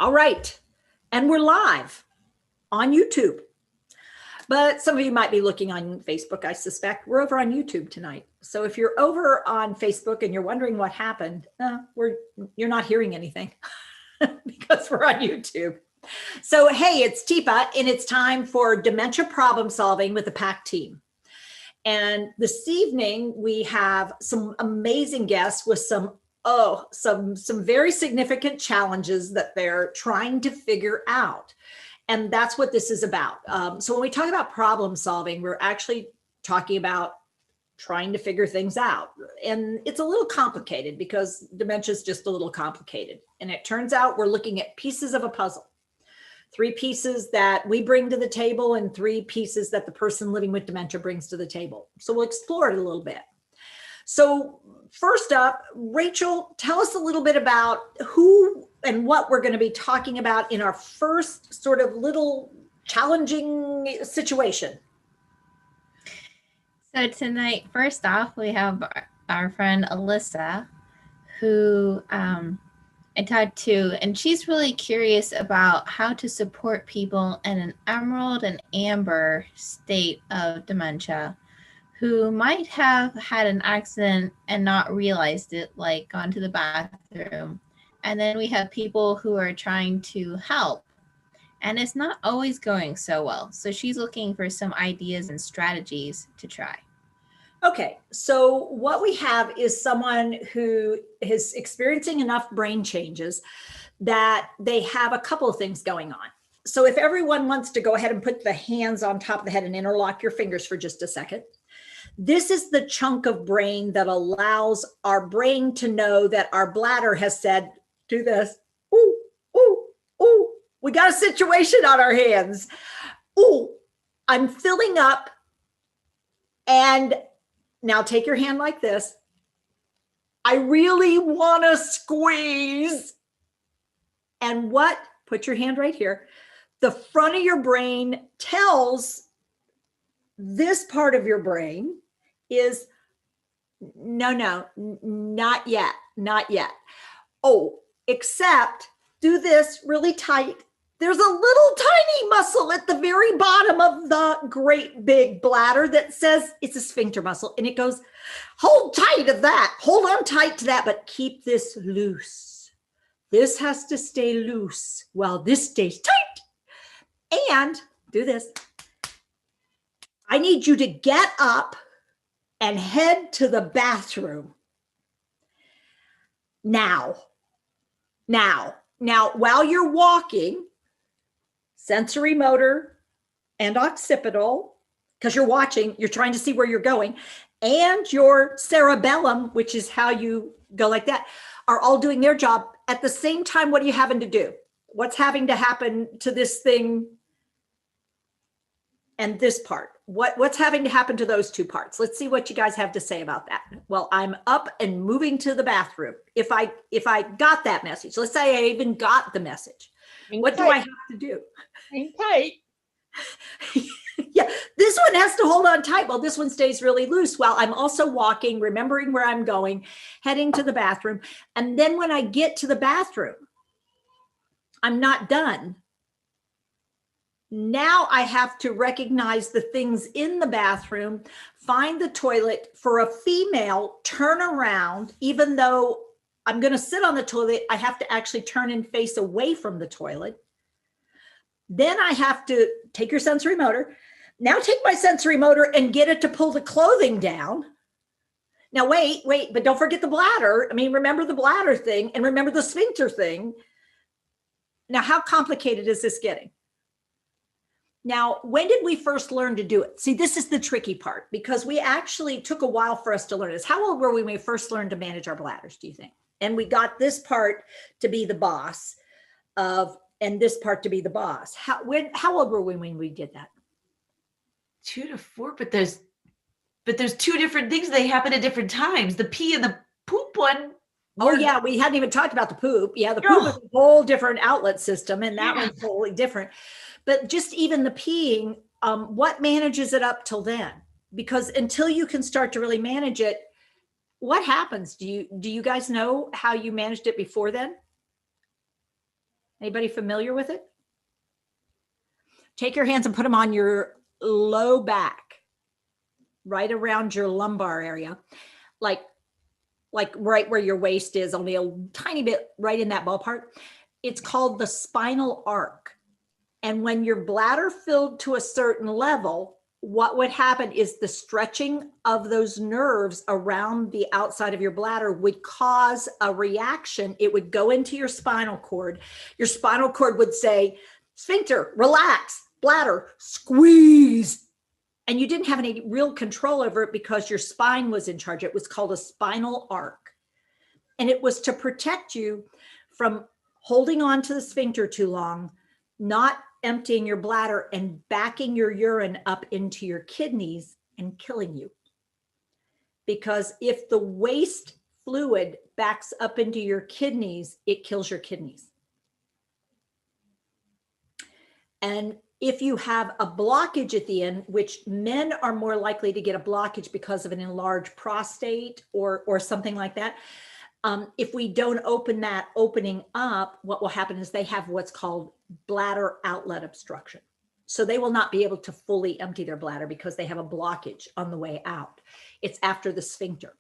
All right. And we're live on YouTube. But some of you might be looking on Facebook, I suspect. We're over on YouTube tonight. So if you're over on Facebook and you're wondering what happened, you're not hearing anything because we're on YouTube. So, hey, it's Tifa, and it's time for Dementia Problem Solving with the PAC team. And this evening, we have some amazing guests with some very significant challenges that they're trying to figure out. And that's what this is about. So when we talk about problem solving, we're actually talking about trying to figure things out. And it's a little complicated because dementia is just a little complicated. And it turns out we're looking at pieces of a puzzle. 3 pieces that we bring to the table and 3 pieces that the person living with dementia brings to the table. So we'll explore it a little bit. So first up, Rachel, tell us a little bit about who and what we're going to be talking about in our first sort of little challenging situation. So tonight, first off, we have our friend Alyssa, who I talked to, and she's really curious about how to support people in an emerald and amber state of dementia who might have had an accident and not realized it, like gone to the bathroom. And then we have people who are trying to help, and it's not always going so well. So she's looking for some ideas and strategies to try. Okay, so what we have is someone who is experiencing enough brain changes that they have a couple of things going on. So if everyone wants to go ahead and put the hands on top of the head and interlock your fingers for just a second. This is the chunk of brain that allows our brain to know that our bladder has said, do this. Ooh, ooh, ooh, we got a situation on our hands. Ooh, I'm filling up. And now take your hand like this. I really want to squeeze. And what? Put your hand right here. The front of your brain tells this part of your brain is, no, not yet, not yet. Oh, except do this really tight. There's a little tiny muscle at the very bottom of the great big bladder that says it's a sphincter muscle. And it goes, hold tight to that, hold on tight to that, but keep this loose. This has to stay loose while this stays tight. And do this. I need you to get up and head to the bathroom. Now, while you're walking, sensory motor and occipital, because you're watching, you're trying to see where you're going, and your cerebellum, which is how you go like that, are all doing their job. At the same time, what are you having to do? What's having to happen to this thing and this part? What's having to happen to those 2 parts? Let's see what you guys have to say about that. Well, I'm up and moving to the bathroom. If I got that message, let's say I even got the message. What do I have to do? Hang tight. Yeah, this one has to hold on tight while this one stays really loose while I'm also walking, remembering where I'm going, heading to the bathroom. And then when I get to the bathroom, I'm not done. Now I have to recognize the things in the bathroom, find the toilet. For a female, turn around. Even though I'm going to sit on the toilet, I have to actually turn and face away from the toilet. Then I have to take your sensory motor. Now take my sensory motor and get it to pull the clothing down. Now wait, but don't forget the bladder. I mean, remember the bladder thing and remember the sphincter thing. Now, how complicated is this getting? Now, when did we first learn to do it? See, this is the tricky part because we actually took a while for us to learn this. How old were we when we first learned to manage our bladders, do you think? And we got this part to be the boss of, and this part to be the boss. How old were we when we did that? 2 to 4, but there's 2 different things. They happen at different times. The pee and the poop one. Oh yeah, we hadn't even talked about the poop. Yeah, the poop is a whole different outlet system, and that one's totally different. But just even the peeing, what manages it up till then? Because until you can start to really manage it, what happens? Do you guys know how you managed it before then? Anybody familiar with it? Take your hands and put them on your low back, right around your lumbar area, like right where your waist is, only a tiny bit right in that ballpark. It's called the spinal arc. And when your bladder filled to a certain level, what would happen is the stretching of those nerves around the outside of your bladder would cause a reaction. It would go into your spinal cord. Your spinal cord would say, sphincter, relax, bladder, squeeze. And you didn't have any real control over it because your spine was in charge. It was called a spinal arc. And it was to protect you from holding on to the sphincter too long, not emptying your bladder and backing your urine up into your kidneys and killing you. Because if the waste fluid backs up into your kidneys, it kills your kidneys. And if you have a blockage at the end, which men are more likely to get a blockage because of an enlarged prostate or something like that, if we don't open that opening up, what will happen is they have what's called bladder outlet obstruction. So they will not be able to fully empty their bladder because they have a blockage on the way out. It's after the sphincter.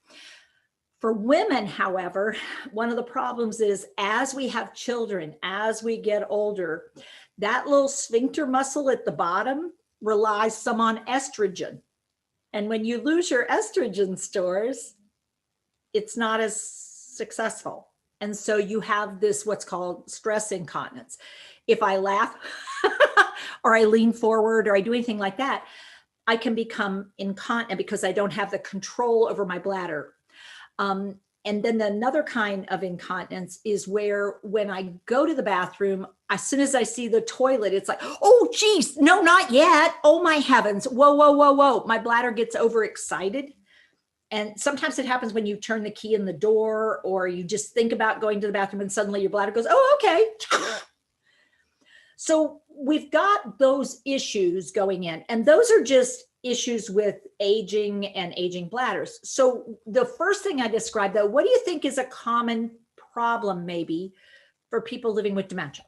For women, however, one of the problems is as we have children, as we get older, that little sphincter muscle at the bottom relies some on estrogen. And when you lose your estrogen stores, it's not as successful. And so you have this, what's called stress incontinence. If I laugh or I lean forward or I do anything like that, I can become incontinent because I don't have the control over my bladder. And then another kind of incontinence is where when I go to the bathroom, as soon as I see the toilet, it's like, oh, geez, no, not yet. Oh, my heavens. Whoa, whoa, whoa, whoa. My bladder gets overexcited. And sometimes it happens when you turn the key in the door or you just think about going to the bathroom and suddenly your bladder goes, oh, okay. So we've got those issues going in, and those are just issues with aging and aging bladders. So the first thing I described, though, what do you think is a common problem maybe for people living with dementia?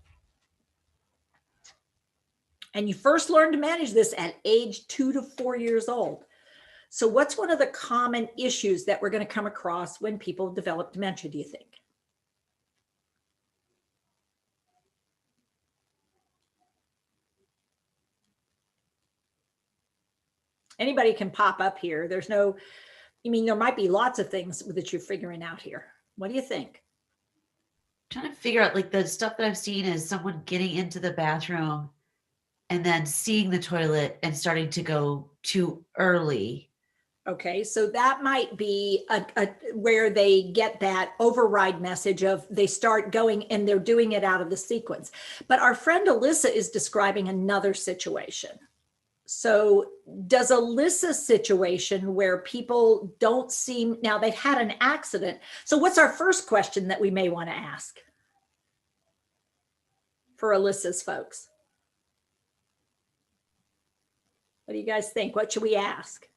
And you first learn to manage this at age 2 to 4 years old. So what's one of the common issues that we're going to come across when people develop dementia, do you think? Anybody can pop up here. There's no, I mean, there might be lots of things that you're figuring out here. What do you think? I'm trying to figure out, like, the stuff that I've seen is someone getting into the bathroom and then seeing the toilet and starting to go too early. Okay, so that might be where they get that override message of they start going and they're doing it out of the sequence. But our friend Alyssa is describing another situation. So does Alyssa's situation where people don't seem, now they've had an accident. So what's our first question that we may want to ask for Alyssa's folks? What do you guys think? What should we ask?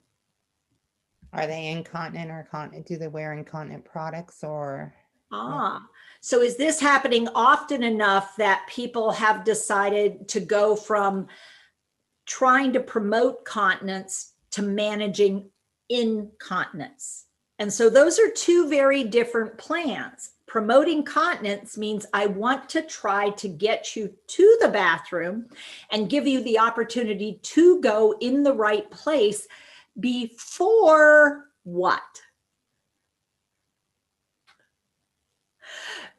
Are they incontinent or continent? Do they wear incontinent products or? So is this happening often enough that people have decided to go from trying to promote continence to managing incontinence? And so those are two very different plans. Promoting continence means I want to try to get you to the bathroom and give you the opportunity to go in the right place before what?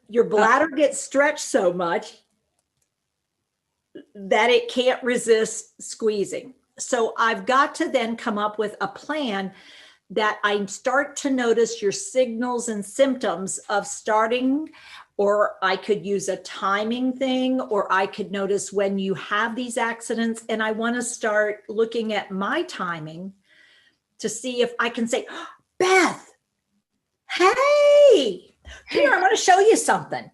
Your bladder gets stretched so much that it can't resist squeezing. So I've got to then come up with a plan that I start to notice your signals and symptoms of starting, or I could use a timing thing, or I could notice when you have these accidents, and I want to start looking at my timing to see if I can say, Beth, hey, here, I want to show you something.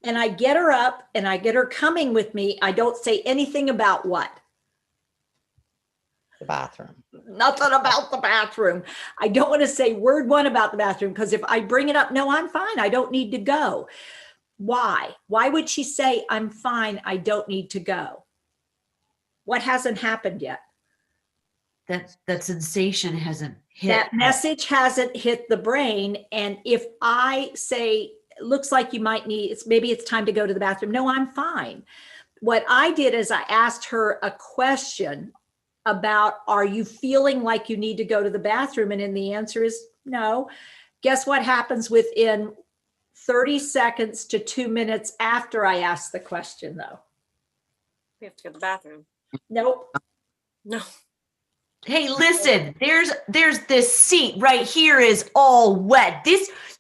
And I get her up and I get her coming with me. I don't say anything about what? The bathroom. Nothing about the bathroom. I don't want to say word one about the bathroom, because if I bring it up, no, I'm fine. I don't need to go. Why? Why would she say, I'm fine, I don't need to go? What hasn't happened yet? That sensation hasn't hit. That message hasn't hit the brain. And if I say, looks like you might need, maybe it's time to go to the bathroom. No, I'm fine. What I did is I asked her a question about, are you feeling like you need to go to the bathroom? And then the answer is no. Guess what happens within 30 seconds to 2 minutes after I asked the question, though? We have to go to the bathroom. Nope. No. Hey, listen, there's this seat right here is all wet.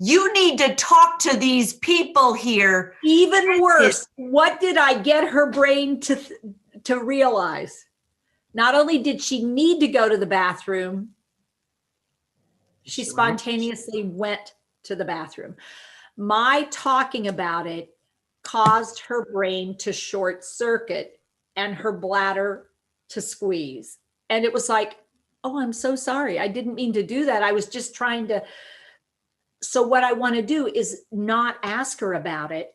You need to talk to these people here. Even worse, what did I get her brain to realize? Not only did she need to go to the bathroom, she spontaneously went to the bathroom. My talking about it caused her brain to short circuit and her bladder to squeeze. And it was like, oh, I'm so sorry. I didn't mean to do that. I was just trying to. So what I want to do is not ask her about it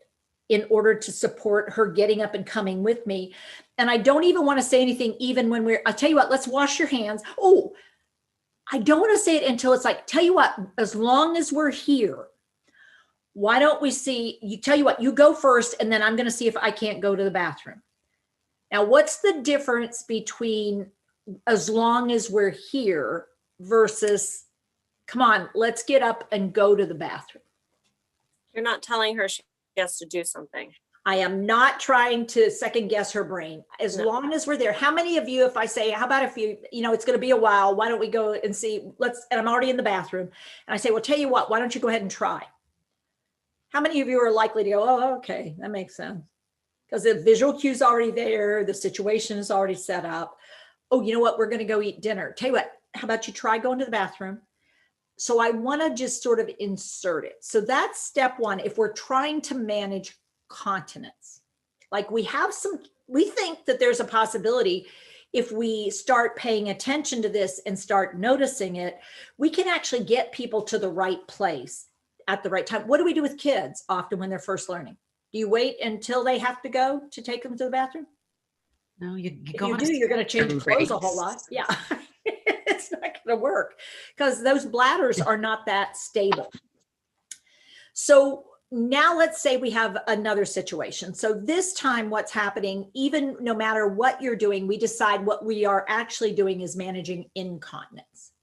in order to support her getting up and coming with me. And I don't even want to say anything, even when I'll tell you what, let's wash your hands. Oh, I don't want to say it until it's like, tell you what, as long as we're here, why don't we tell you what, you go first, and then I'm going to see if I can't go to the bathroom. Now, what's the difference between as long as we're here versus, come on, let's get up and go to the bathroom? You're not telling her she has to do something. I am not trying to second guess her brain. As long as we're there. How many of you, if I say, how about if it's going to be a while, why don't we go and see, and I'm already in the bathroom. And I say, well, tell you what, why don't you go ahead and try? How many of you are likely to go, oh, okay, that makes sense. Because the visual cue is already there. The situation is already set up. Oh, you know what? We're going to go eat dinner. Tell you what, how about you try going to the bathroom? So I want to just sort of insert it. So that's step one. If we're trying to manage continence, like we think that there's a possibility if we start paying attention to this and start noticing it, we can actually get people to the right place at the right time. What do we do with kids often when they're first learning? Do you wait until they have to go to take them to the bathroom? No, you go. If you do, you're going to change clothes a whole lot. Yeah, it's not going to work because those bladders are not that stable. So now let's say we have another situation. So this time what's happening, even no matter what you're doing, we decide what we are actually doing is managing incontinence.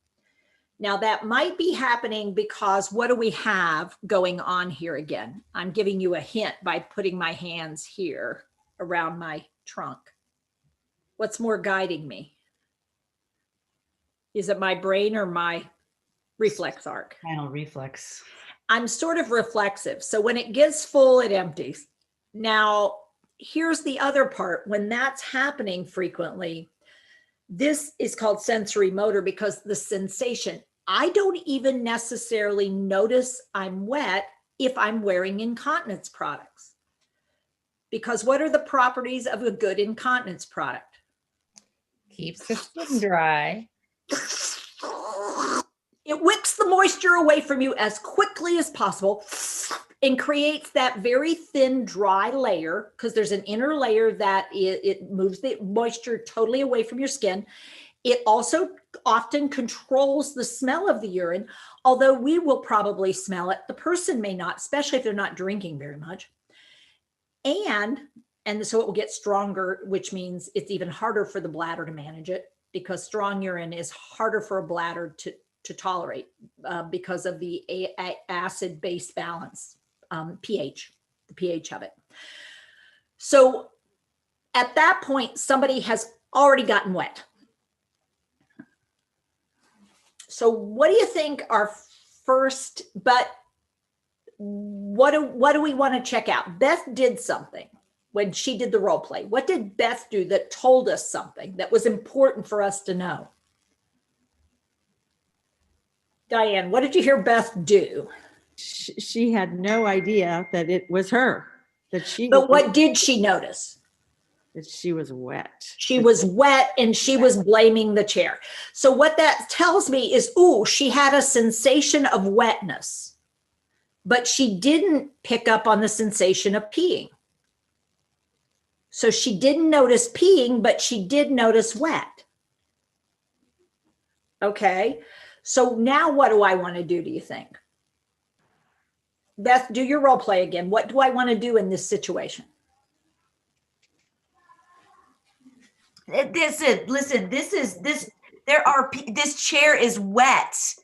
Now that might be happening because what do we have going on here again? I'm giving you a hint by putting my hands here around my trunk. What's more guiding me? Is it my brain or my reflex arc? Spinal reflex. I'm sort of reflexive. So when it gets full, it empties. Now, here's the other part. When that's happening frequently, this is called sensory motor because the sensation, I don't even necessarily notice I'm wet if I'm wearing incontinence products. Because what are the properties of a good incontinence product? Keeps the skin dry. It wicks the moisture away from you as quickly as possible and creates that very thin, dry layer because there's an inner layer that it moves the moisture totally away from your skin. It also often controls the smell of the urine, although we will probably smell it. The person may not, especially if they're not drinking very much. And so it will get stronger, which means it's even harder for the bladder to manage it because strong urine is harder for a bladder to tolerate because of the acid-base balance, pH, the pH of it. So at that point, somebody has already gotten wet. So what do you think our first, but what do we want to check out? Beth did something when she did the role play. What did Beth do that told us something that was important for us to know? Diane, what did you hear Beth do? She had no idea that it was her. But what did she notice? That she was wet. She was wet and she was blaming the chair. So what that tells me is, ooh, she had a sensation of wetness. but she didn't pick up on the sensation of peeing. So she didn't notice peeing, but she did notice wet. Okay. So now what do I want to do you think? Beth, do your role play again. What do I want to do in this situation? This chair is wet.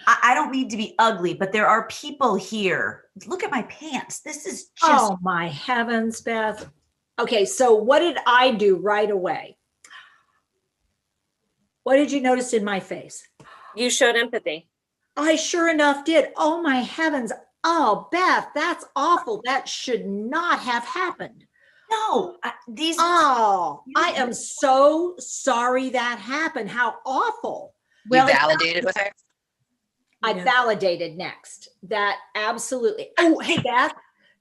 I don't mean to be ugly, but there are people here. Look at my pants. This is just. Oh my heavens, Beth. Okay, so what did I do right away? What did you notice in my face? You showed empathy. I sure enough did. Oh my heavens. Oh, Beth, that's awful. That should not have happened. No, Oh, I am so sorry that happened. How awful. Well, you validated with her? I validated next. That absolutely. Oh, hey, Beth,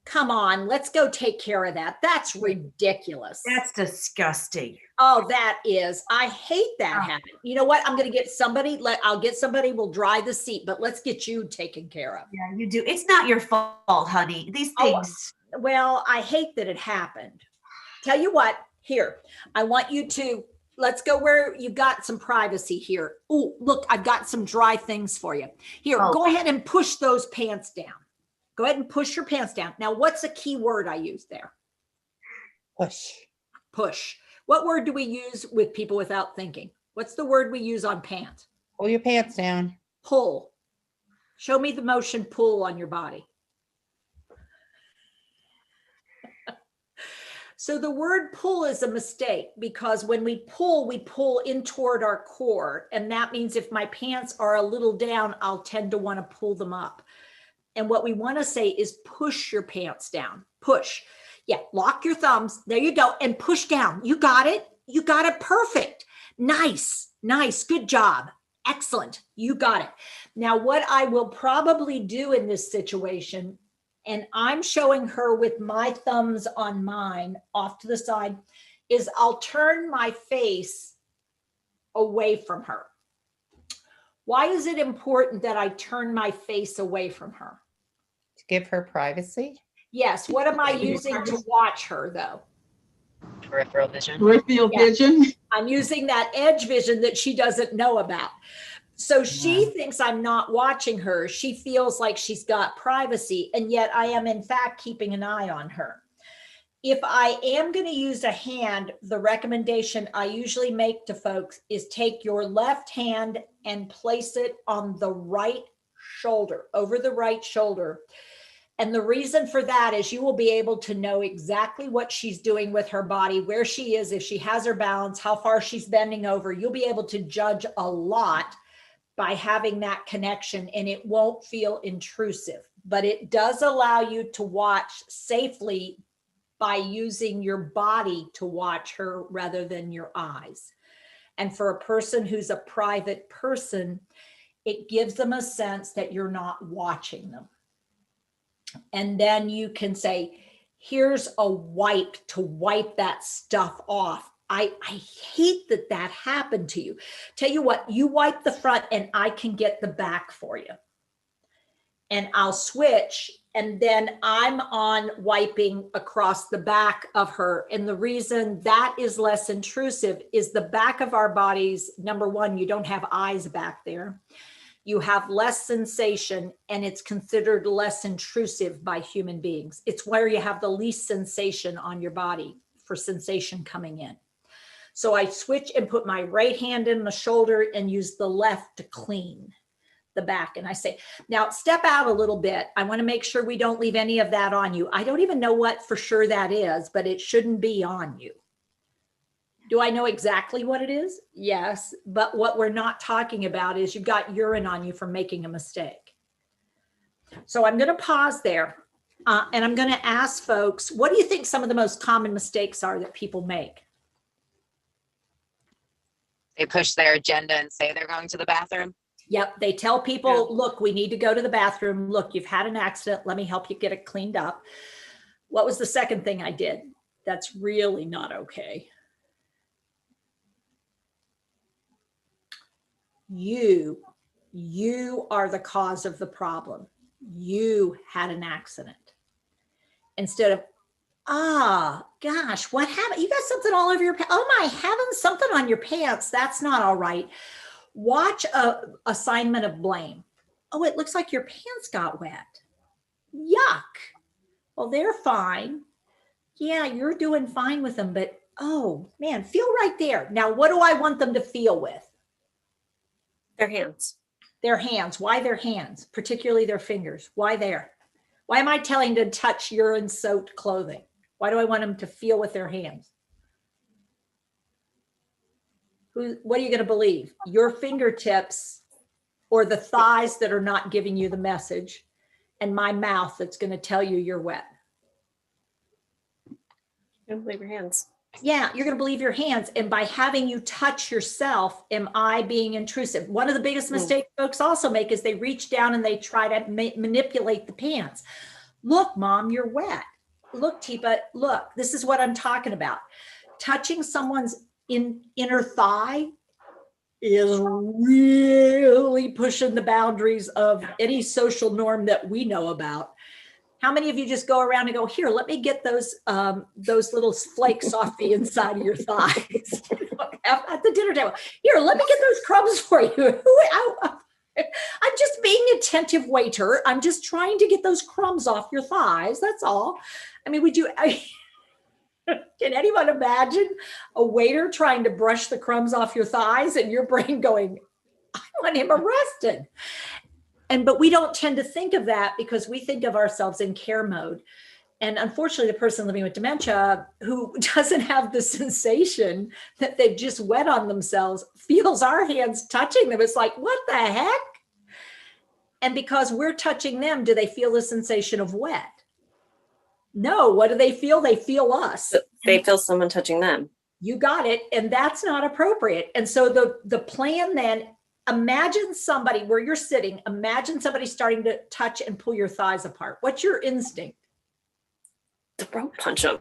come on. Let's go take care of that. That's ridiculous. That's disgusting. Oh, that is. I hate that happening. You know what? I'm going to get somebody. I'll get somebody. We'll dry the seat, but let's get you taken care of. Yeah, you do. It's not your fault, honey. These things. Well, I hate that it happened. Tell you what, here, I want you to, let's go where you got some privacy here. Oh, look, I've got some dry things for you. Here, go ahead and push those pants down. Go ahead and push your pants down. Now, what's a key word I use there? Push. Push. What word do we use with people without thinking? What's the word we use on pants? Pull your pants down. Pull. Show me the motion pull on your body. So the word pull is a mistake because when we pull in toward our core. And that means if my pants are a little down, I'll tend to want to pull them up. And what we want to say is push your pants down. Push. Yeah, lock your thumbs. There you go. And push down. You got it. You got it. Perfect. Nice. Nice. Good job. Excellent. You got it. Now, what I will probably do in this situation, and I'm showing her with my thumbs on mine off to the side, is I'll turn my face away from her. Why is it important that I turn my face away from her? To give her privacy? Yes. What am I using to watch her, though? Peripheral vision. Peripheral vision. I'm using that edge vision that she doesn't know about. So she thinks I'm not watching her. She feels like she's got privacy, and yet I am in fact keeping an eye on her. If I am going to use a hand, the recommendation I usually make to folks is take your left hand and place it on the right shoulder, over the right shoulder. And the reason for that is you will be able to know exactly what she's doing with her body, where she is, if she has her balance, how far she's bending over. You'll be able to judge a lot by having that connection, and it won't feel intrusive, but it does allow you to watch safely by using your body to watch her rather than your eyes. And for a person who's a private person, it gives them a sense that you're not watching them. And then you can say, here's a wipe to wipe that stuff off. I hate that that happened to you. Tell you what, you wipe the front and I can get the back for you. And I'll switch, and then I'm on wiping across the back of her. And the reason that is less intrusive is the back of our bodies. Number one, you don't have eyes back there. You have less sensation, and it's considered less intrusive by human beings. It's where you have the least sensation on your body for sensation coming in. So I switch and put my right hand in the shoulder and use the left to clean the back. And I say, now step out a little bit. I want to make sure we don't leave any of that on you. I don't even know what for sure that is, but it shouldn't be on you. Do I know exactly what it is? Yes. But what we're not talking about is you've got urine on you from making a mistake. So I'm going to pause there. And I'm going to ask folks, what do you think some of the most common mistakes are that people make? They push their agenda and say they're going to the bathroom. Yep. They tell people, look, we need to go to the bathroom. Look, you've had an accident. Let me help you get it cleaned up. What was the second thing I did? That's really not okay. You are the cause of the problem. you had an accident. Instead of, ah, gosh, what happened? You got something all over your pants. Oh my heavens, something on your pants. That's not all right. Watch a assignment of blame. Oh, it looks like your pants got wet. Yuck. Well, they're fine. Yeah, you're doing fine with them, but oh man, feel right there. Now, what do I want them to feel with? Their hands. Their hands. Why their hands? Particularly their fingers. Why there? Why am I telling them to touch urine-soaked clothing? Why do I want them to feel with their hands? What are you going to believe? Your fingertips or the thighs that are not giving you the message, and my mouth that's going to tell you you're wet? You're gonna believe your hands. Yeah, you're going to believe your hands. And by having you touch yourself, am I being intrusive? One of the biggest mistakes folks also make is they reach down and they try to manipulate the pants. Look, Mom, you're wet. Look, Teepa, look, this is what I'm talking about. Touching someone's inner thigh is really pushing the boundaries of any social norm that we know about. How many of you just go around and go, here, let me get those little flakes off the inside of your thighs at the dinner table. Here, let me get those crumbs for you. I'm just being an attentive waiter. I'm just trying to get those crumbs off your thighs. That's all. I mean, can anyone imagine a waiter trying to brush the crumbs off your thighs and your brain going, I want him arrested? But we don't tend to think of that because we think of ourselves in care mode. And unfortunately, the person living with dementia who doesn't have the sensation that they've just wet on themselves feels our hands touching them. It's like, what the heck? And because we're touching them, do they feel the sensation of wet? No. What do they feel? They feel us. They feel someone touching them. You got it. And that's not appropriate. And so the plan then, imagine somebody where you're sitting, imagine somebody starting to touch and pull your thighs apart. What's your instinct? Throat punch them.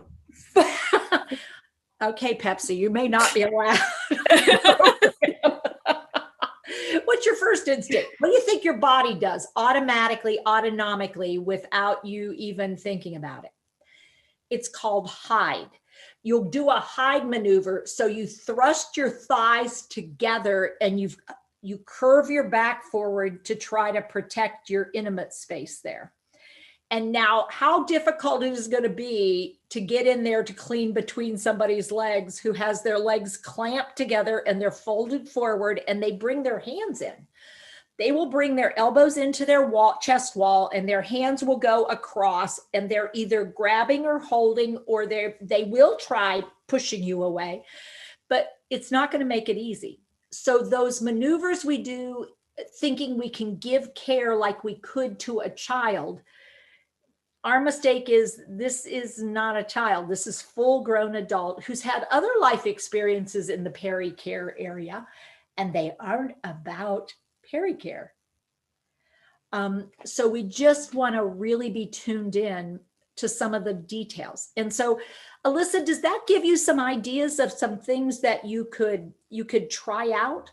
Okay, Pepsi, you may not be allowed. What's your first instinct? What do you think your body does automatically, autonomically, without you even thinking about it? It's called hide. You'll do a hide maneuver. So you thrust your thighs together and you curve your back forward to try to protect your intimate space there. And now how difficult it is going to be to get in there to clean between somebody's legs who has their legs clamped together and they're folded forward and they bring their hands in. They will bring their elbows into their chest wall and their hands will go across and they're either grabbing or holding, or they will try pushing you away, but it's not going to make it easy. So those maneuvers we do thinking we can give care like we could to a child, our mistake is this is not a child. This is full-grown adult who's had other life experiences in the peri-care area, and they aren't about peri-care. So we just want to really be tuned in to some of the details. And so, Alyssa, does that give you some ideas of some things that you could try out?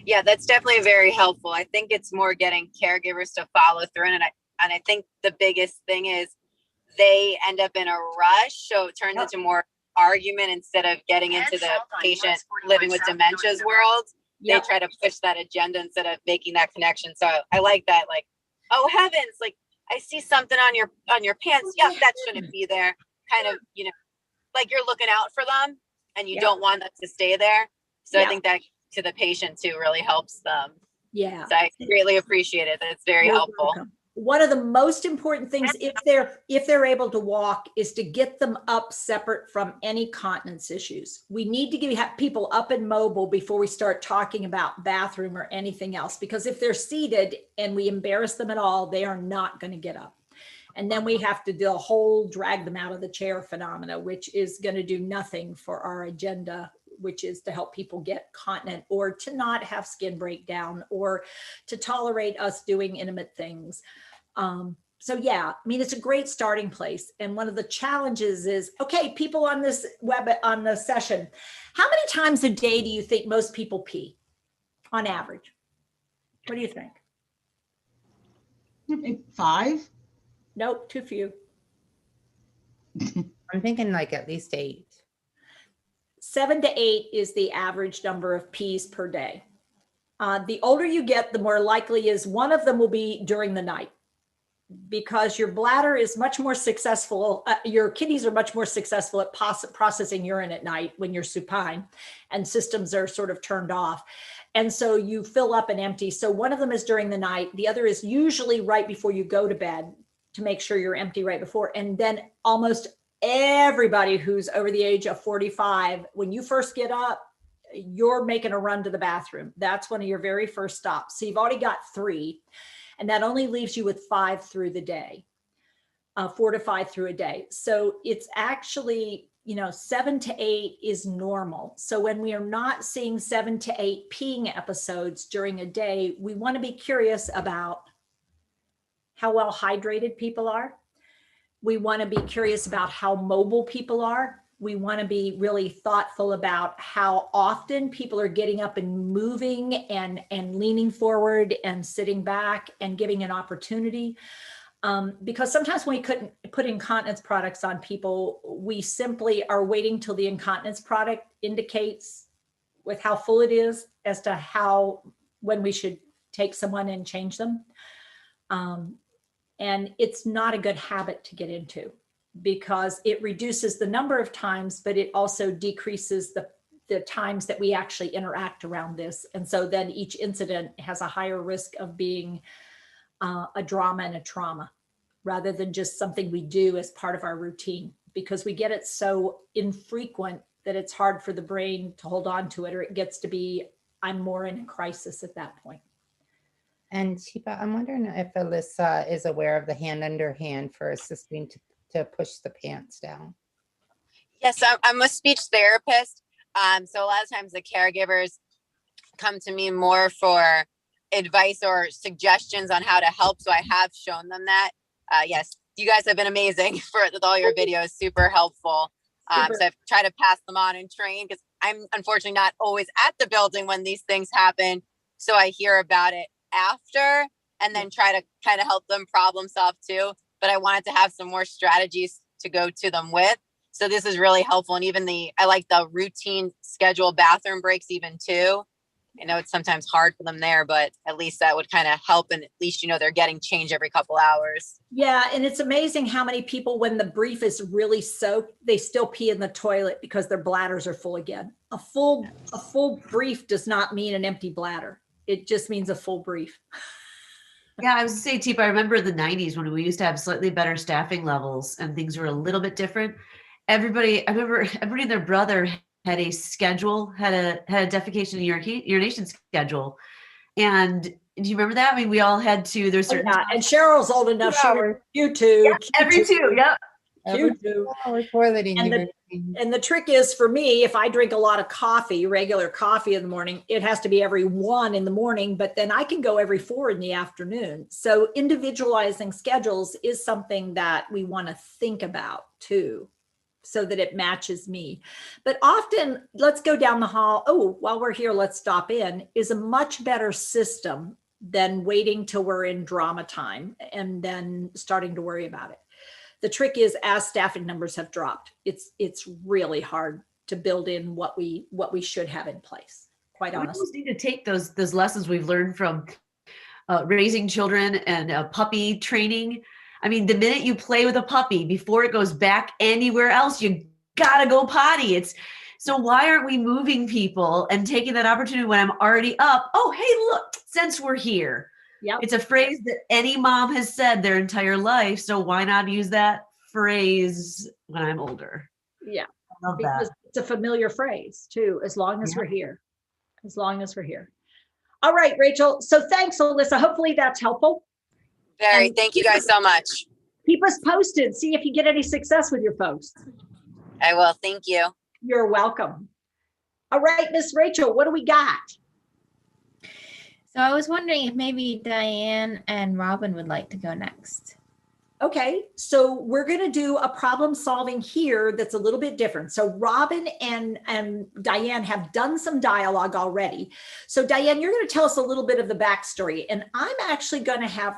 Yeah, that's definitely very helpful. I think it's more getting caregivers to follow through. And I think the biggest thing is they end up in a rush. So it turns into more argument instead of getting into the patient living with dementia's world. They try to push that agenda instead of making that connection. So I like that. Like, oh heavens, like I see something on your pants. Yeah, that shouldn't be there. Kind of, like you're looking out for them and you don't want them to stay there. So I think that to the patient too really helps them. Yeah. So I greatly appreciate it. That's very helpful. Welcome. One of the most important things, if they're able to walk, is to get them up separate from any continence issues. We need to have people up and mobile before we start talking about bathroom or anything else, because if they're seated and we embarrass them at all, they are not going to get up. And then we have to do a whole drag them out of the chair phenomena, which is going to do nothing for our agenda, which is to help people get continent or to not have skin breakdown or to tolerate us doing intimate things. So yeah, I mean, it's a great starting place. And one of the challenges is, okay, people on this on the session, how many times a day do you think most people pee on average? What do you think? Maybe 5. Nope, too few. I'm thinking like at least 8. 7 to 8 is the average number of pees per day. The older you get, the more likely is one of them will be during the night, because your bladder is much more successful. Your kidneys are much more successful at processing urine at night when you're supine and systems are sort of turned off. And so you fill up and empty. So one of them is during the night. The other is usually right before you go to bed to make sure you're empty right before. And then almost everybody who's over the age of 45, when you first get up, you're making a run to the bathroom. That's one of your very first stops. So you've already got 3, and that only leaves you with 5 through the day, 4 to 5 through a day. So it's actually, 7 to 8 is normal. So when we are not seeing 7 to 8 peeing episodes during a day, we want to be curious about how well hydrated people are. We want to be curious about how mobile people are. We want to be really thoughtful about how often people are getting up and moving and leaning forward and sitting back and giving an opportunity. Because sometimes when we couldn't put incontinence products on people, we simply are waiting till the incontinence product indicates with how full it is as to when we should take someone and change them. And it's not a good habit to get into, because it reduces the number of times, but it also decreases the times that we actually interact around this. And so then each incident has a higher risk of being a drama and a trauma, rather than just something we do as part of our routine, because we get it so infrequent that it's hard for the brain to hold on to it, or it gets to be, I'm more in a crisis at that point. And Chiba, I'm wondering if Alyssa is aware of the hand under hand for assisting to push the pants down. Yes, I'm a speech therapist. So a lot of times the caregivers come to me more for advice or suggestions on how to help. So I have shown them that. Yes, you guys have been amazing with all your videos, super helpful. So I've tried to pass them on and train, because I'm unfortunately not always at the building when these things happen. So I hear about it after and then try to kind of help them problem solve too. But I wanted to have some more strategies to go to them with. So this is really helpful. And even I like the routine schedule bathroom breaks even too. I know it's sometimes hard for them there, but at least that would kind of help. And at least, they're getting change every couple hours. Yeah. And it's amazing how many people, when the brief is really soaked, they still pee in the toilet because their bladders are full again. A full brief does not mean an empty bladder. It just means a full brief. Yeah, I was gonna say, Teep, I remember the 90s when we used to have slightly better staffing levels and things were a little bit different. I remember everybody and their brother had a schedule, had a defecation and urination schedule. And do you remember that? I mean, we all had to, there's certain and Cheryl's old enough. You too. Yeah, every 2, yep. And the trick is, for me, if I drink a lot of coffee, regular coffee in the morning, it has to be every 1 in the morning, but then I can go every 4 in the afternoon. So individualizing schedules is something that we want to think about too, so that it matches me. But often, let's go down the hall. Oh, while we're here, let's stop in, is a much better system than waiting till we're in drama time and then starting to worry about it. The trick is, as staffing numbers have dropped, it's really hard to build in what we should have in place, quite honestly. We need to take those lessons we've learned from raising children and puppy training. I mean, the minute you play with a puppy, before it goes back anywhere else, you gotta go potty. So why aren't we moving people and taking that opportunity when I'm already up? Oh, hey, look, since we're here. Yep. It's a phrase that any mom has said their entire life. So why not use that phrase when I'm older? Yeah. I love that. It's a familiar phrase too, as long as we're here. As long as we're here. All right, Rachel. So thanks, Alyssa. Hopefully that's helpful. Very. Thank you guys so much. Keep us posted. See if you get any success with your folks. I will. Thank you. You're welcome. All right, Miss Rachel, what do we got? So I was wondering if maybe Diane and Robin would like to go next. Okay, so we're going to do a problem solving here that's a little bit different. So Robin and Diane have done some dialogue already. So Diane, you're going to tell us a little bit of the backstory, and I'm actually going to have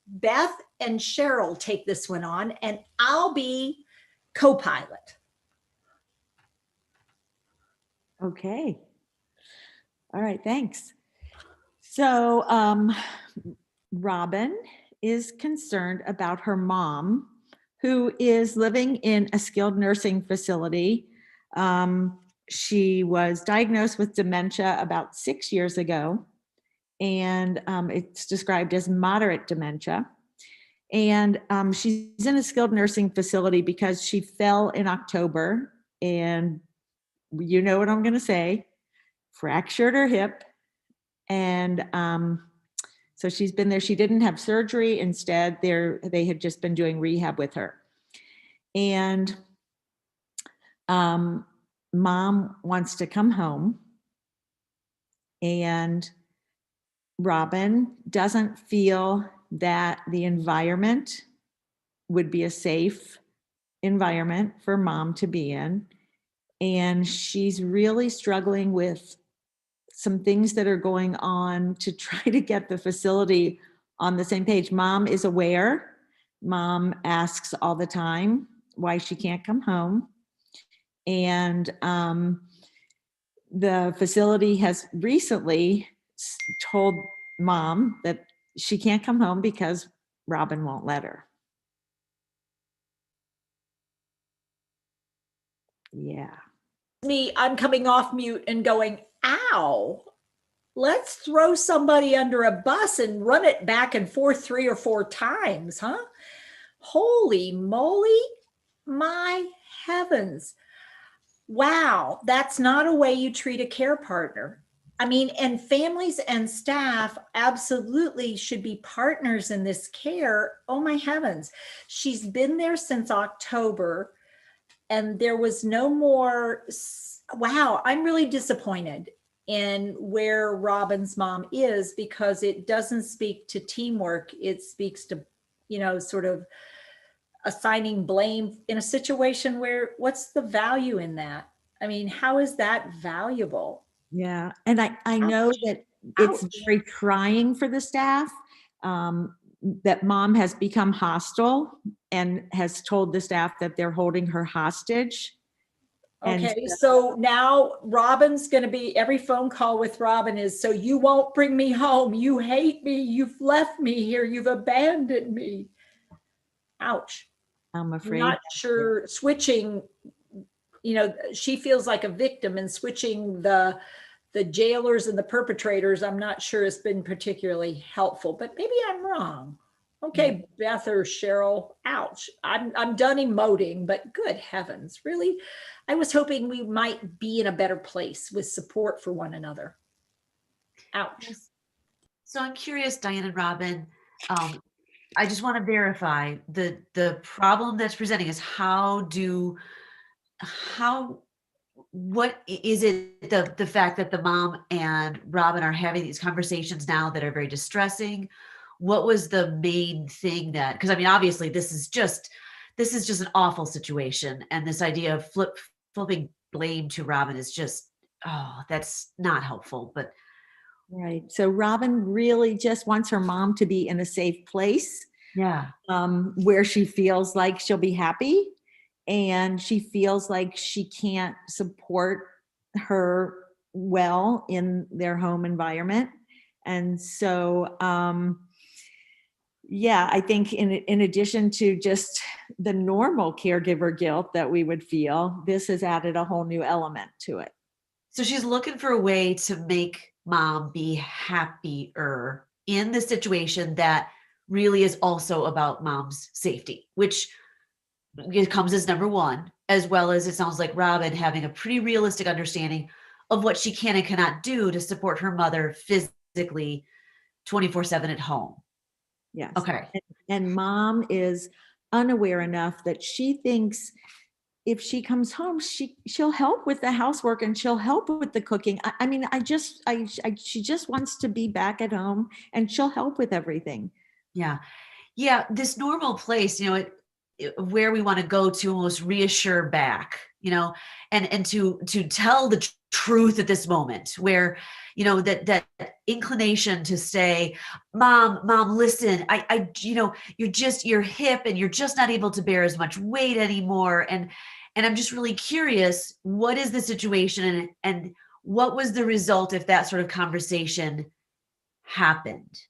Beth and Cheryl take this one on, and I'll be co-pilot. Okay. All right, thanks. So Robin is concerned about her mom, who is living in a skilled nursing facility. She was diagnosed with dementia about 6 years ago, and it's described as moderate dementia. And she's in a skilled nursing facility because she fell in October, and you know what I'm going to say, fractured her hip. And so she's been there. She didn't have surgery. Instead, they had just been doing rehab with her. And mom wants to come home. And Robin doesn't feel that the environment would be a safe environment for mom to be in. And she's really struggling with some things that are going on to try to get the facility on the same page. Mom is aware. Mom asks all the time why she can't come home. And the facility has recently told mom that she can't come home because Robin won't let her. Yeah. Me, I'm coming off mute and going, ow, let's throw somebody under a bus and run it back and forth 3 or 4 times, huh? Holy moly, my heavens. Wow, that's not a way you treat a care partner. I mean, and families and staff absolutely should be partners in this care. Oh my heavens. She's been there since October, and there was no more. Wow, I'm really disappointed in where Robin's mom is, because it doesn't speak to teamwork. It speaks to, sort of assigning blame in a situation where, what's the value in that? I mean, how is that valuable? Yeah, and I know that it's very trying for the staff, that mom has become hostile and has told the staff that they're holding her hostage. Okay, so now Robin's going to be, every phone call with Robin is, so you won't bring me home. You hate me. You've left me here. You've abandoned me. Ouch. I'm afraid. Not sure switching, she feels like a victim, and switching the jailers and the perpetrators, I'm not sure has been particularly helpful, but maybe I'm wrong. Okay, Beth or Cheryl, ouch. I'm done emoting, but good heavens, really? I was hoping we might be in a better place with support for one another. Ouch. So I'm curious, Diane and Robin, I just want to verify the problem that's presenting is what is it, the fact that the mom and Robin are having these conversations now that are very distressing? What was the main thing that, because I mean, obviously this is just an awful situation. And this idea of flipping blame to Robin is just, that's not helpful, but. Right. So Robin really just wants her mom to be in a safe place. Yeah. Where she feels like she'll be happy, and she feels like she can't support her well in their home environment. And so, I think in addition to just the normal caregiver guilt that we would feel, this has added a whole new element to it. So she's looking for a way to make mom be happier in the situation that really is also about mom's safety, which comes as number one, as well as it sounds like Robin having a pretty realistic understanding of what she can and cannot do to support her mother physically 24/7 at home. Yes. Okay. And mom is unaware enough that she thinks if she comes home, she'll help with the housework and she'll help with the cooking. She just wants to be back at home, and she'll help with everything. Yeah. Yeah. This normal place, where we want to go to almost reassure back, you know, and to tell the truth at this moment, where, you know, that inclination to say, mom, listen, I you know, you're hip and you're just not able to bear as much weight anymore. And I'm just really curious, what is the situation, and what was the result if that sort of conversation happened?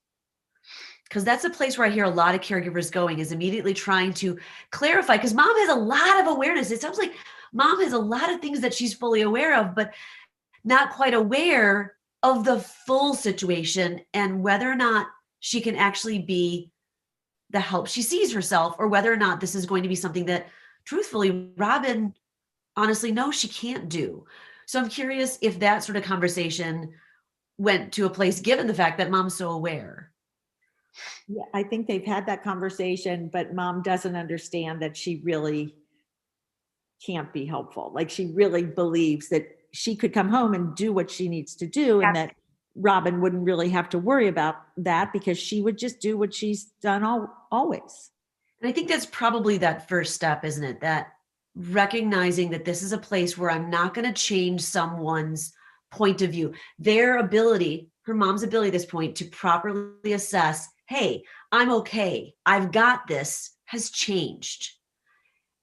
Because that's a place where I hear a lot of caregivers going, is immediately trying to clarify, because mom has a lot of awareness. It sounds like mom has a lot of things that she's fully aware of, but not quite aware of the full situation and whether or not she can actually be the help she sees herself, or whether or not this is going to be something that truthfully Robin honestly knows she can't do. So I'm curious if that sort of conversation went to a place, given the fact that mom's so aware. Yeah, I think they've had that conversation, but mom doesn't understand that she really can't be helpful. Like, she really believes that she could come home and do what she needs to do, and that Robin wouldn't really have to worry about that because she would just do what she's done always. And I think that's probably that first step, isn't it? That recognizing that this is a place where I'm not going to change someone's point of view, their ability, her mom's ability at this point to properly assess, hey, I'm okay, I've got this, has changed.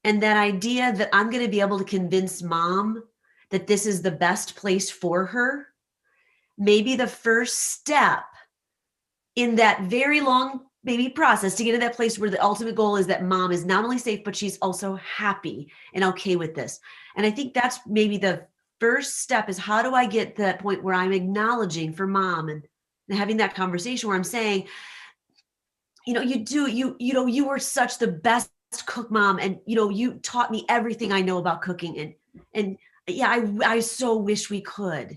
And that idea that I'm going to be able to convince mom that this is the best place for her, maybe the first step in that very long maybe process to get to that place where the ultimate goal is that mom is not only safe, but she's also happy and okay with this. And I think that's maybe the first step, is how do I get to that point where I'm acknowledging for mom and having that conversation where I'm saying, you know, you were such the best cook, mom. And, you know, you taught me everything I know about cooking. And yeah, I so wish we could.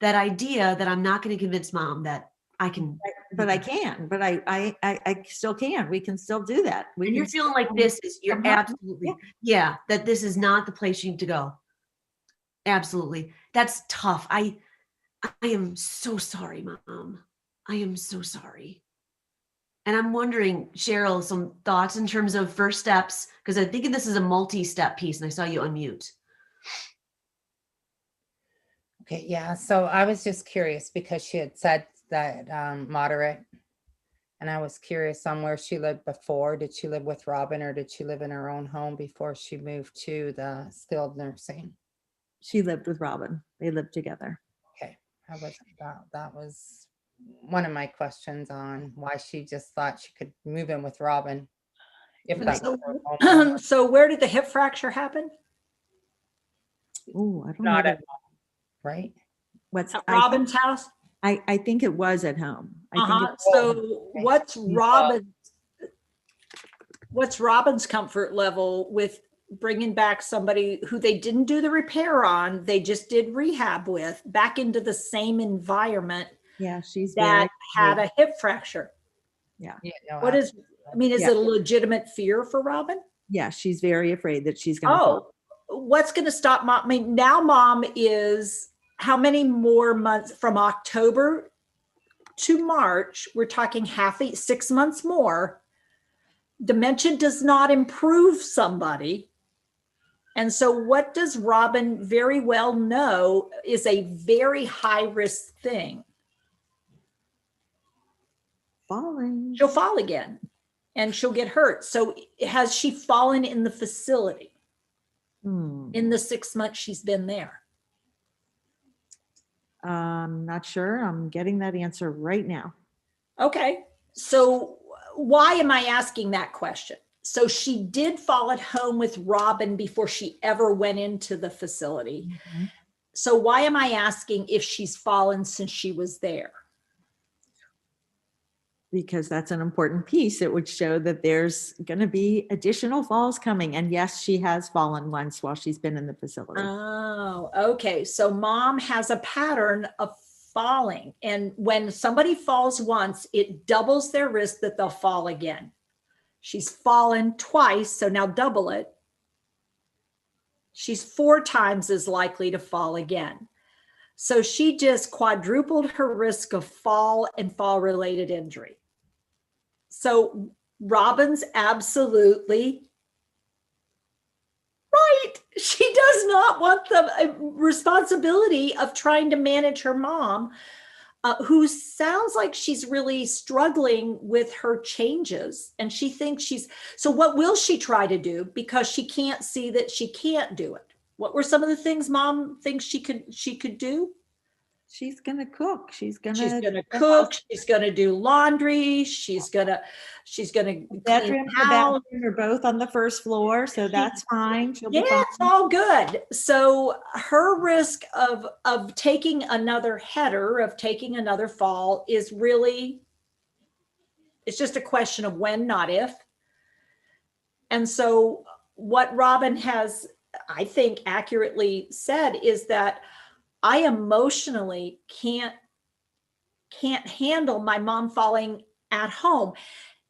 That idea that I'm not going to convince mom that I can, but I can, but I still can. We can still do that. And you're feeling like this is, you're absolutely, yeah, that this is not the place you need to go. Absolutely. That's tough. I am so sorry, mom. I am so sorry. And I'm wondering, Cheryl, some thoughts in terms of first steps, because I'm thinking this is a multi-step piece, and I saw you unmute. Okay, yeah. So I was just curious because she had said that moderate, and I was curious on where she lived before. Did she live with Robin, or did she live in her own home before she moved to the skilled nursing? She lived with Robin. They lived together. Okay, that was one of my questions on why she just thought she could move in with Robin. If that was her home. So where did the hip fracture happen? Oh, I don't Not know. at home, right? What's At Robin's house? I think it was at home. So what's Robin's comfort level with bringing back somebody who they didn't do the repair on, they just did rehab with, back into the same environment? Yeah, she's that had a hip fracture. Yeah. No, is it a legitimate fear for Robin? Yeah, she's very afraid that she's going to fall. What's going to stop mom? I mean, now mom is how many more months from October to March? We're talking 6 months more. Dementia does not improve somebody. And so what does Robin very well know is a very high risk thing? Falling. She'll fall again and she'll get hurt. So has she fallen in the facility in the 6 months she's been there? Not sure. I'm getting that answer right now. Okay. So why am I asking that question? So she did fall at home with Robin before she ever went into the facility. Mm-hmm. So why am I asking if she's fallen since she was there? Because that's an important piece. It would show that there's going to be additional falls coming. And yes, she has fallen once while she's been in the facility. Oh, okay. So mom has a pattern of falling. And when somebody falls once, it doubles their risk that they'll fall again. She's fallen twice, so now double it. She's 4 times as likely to fall again. So she just quadrupled her risk of fall and fall-related injury. So Robin's absolutely Right. She does not want the responsibility of trying to manage her mom, who sounds like she's really struggling with her changes. And she thinks so what will she try to do? Because she can't see that she can't do it. What were some of the things mom thinks she could do? She's going to cook. She's going to cook. She's going to do laundry. She's going to bedroom and the bathroom are both on the first floor, so that's fine. She'll be fine. It's all good. So her risk of taking another header, of taking another fall, is really, it's just a question of when, not if. And so what Robin has, I think, accurately said is that I emotionally can't handle my mom falling at home.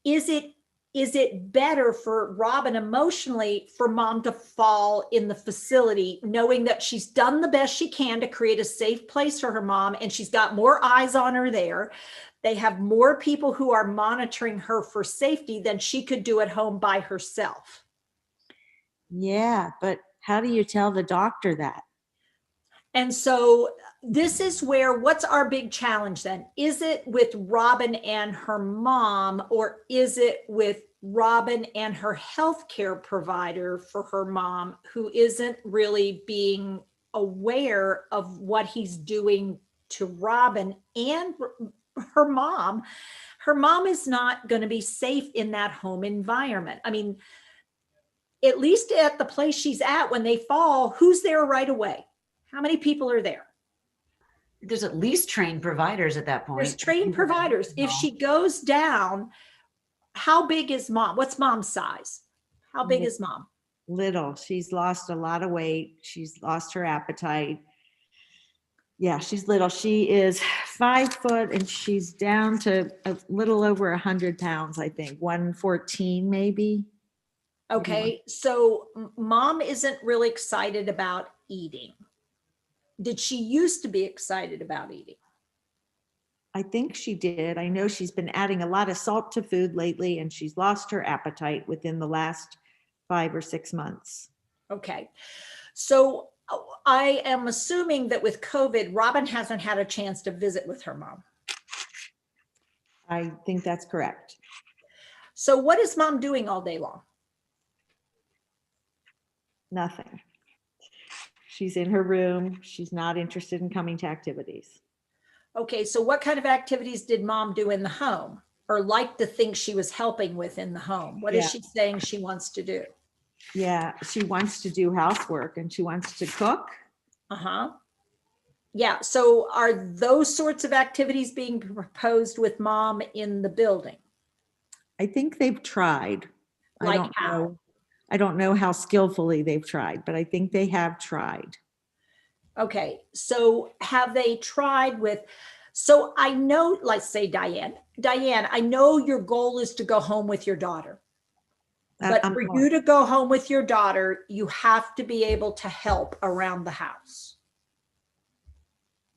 Is it better for Robin emotionally for mom to fall in the facility, knowing that she's done the best she can to create a safe place for her mom, and she's got more eyes on her there? They have more people who are monitoring her for safety than she could do at home by herself. Yeah, but how do you tell the doctor that? And so this is where, what's our big challenge then? Is it with Robin and her mom, or is it with Robin and her healthcare provider for her mom, who isn't really being aware of what he's doing to Robin and her mom? Her mom is not going to be safe in that home environment. I mean, at least at the place she's at, when they fall, who's there right away? How many people are there? There's at least trained providers at that point. There's trained providers. If she goes down, how big is mom? What's mom's size? How big is mom? Little. She's lost a lot of weight. She's lost her appetite. Yeah, she's little. She is 5 foot and she's down to a little over 100 pounds, I think. 114 maybe. Okay, so mom isn't really excited about eating. Did she used to be excited about eating? I think she did. I know she's been adding a lot of salt to food lately, and she's lost her appetite within the last 5 or 6 months. Okay. So I am assuming that with COVID, Robin hasn't had a chance to visit with her mom. I think that's correct. So what is mom doing all day long? Nothing. She's in her room. She's not interested in coming to activities. Okay, so what kind of activities did mom do in the home, or like to think she was helping with in the home? What is she saying she wants to do? Yeah, she wants to do housework and she wants to cook. Uh-huh. Yeah, so are those sorts of activities being proposed with mom in the building? I think they've tried. Like how? I don't know how skillfully they've tried, but I think they have tried. Okay, so have they tried with, so I know, let's say Diane, I know your goal is to go home with your daughter. But for you to go home with your daughter, you have to be able to help around the house.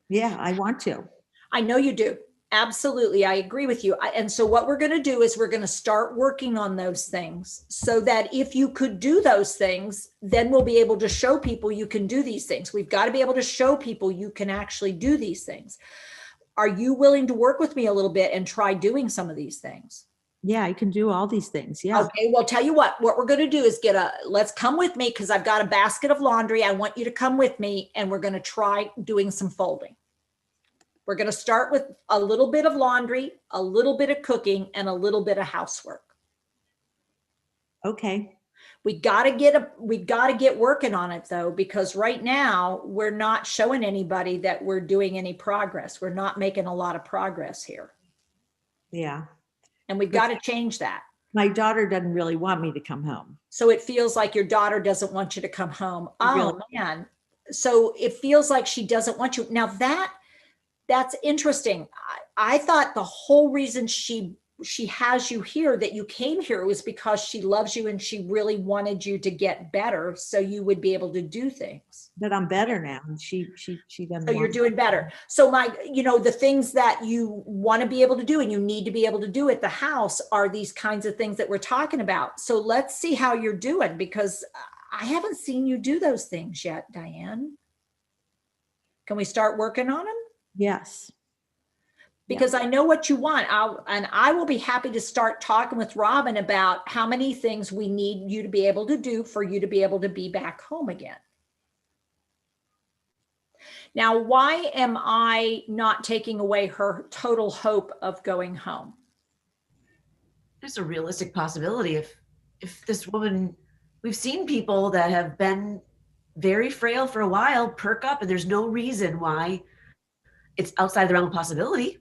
Yeah, I want to. I know you do. Absolutely. I agree with you. And so what we're going to do is we're going to start working on those things so that if you could do those things, then we'll be able to show people you can do these things. We've got to be able to show people you can actually do these things. Are you willing to work with me a little bit and try doing some of these things? Yeah, I can do all these things. Yeah. Okay. Well, tell you what we're going to do is let's come with me, because I've got a basket of laundry. I want you to come with me, and we're going to try doing some folding. We're going to start with a little bit of laundry, a little bit of cooking, and a little bit of housework. Okay. We got to get working on it though, because right now we're not showing anybody that we're doing any progress. We're not making a lot of progress here. Yeah. And we've got to change that. My daughter doesn't really want me to come home. So it feels like your daughter doesn't want you to come home. Oh Really? Man. So it feels like she doesn't want you. Now that's interesting. I thought the whole reason she has you here, that you came here, was because she loves you and she really wanted you to get better so you would be able to do things. But I'm better now. And she doesn't. So you're doing better. So the things that you want to be able to do and you need to be able to do at the house are these kinds of things that we're talking about. So let's see how you're doing, because I haven't seen you do those things yet, Diane. Can we start working on them? Yes. Because I know what you want. I will be happy to start talking with Robin about how many things we need you to be able to do for you to be able to be back home again. Now, why am I not taking away her total hope of going home? There's a realistic possibility if this woman, we've seen people that have been very frail for a while perk up, and there's no reason why it's outside the realm of possibility.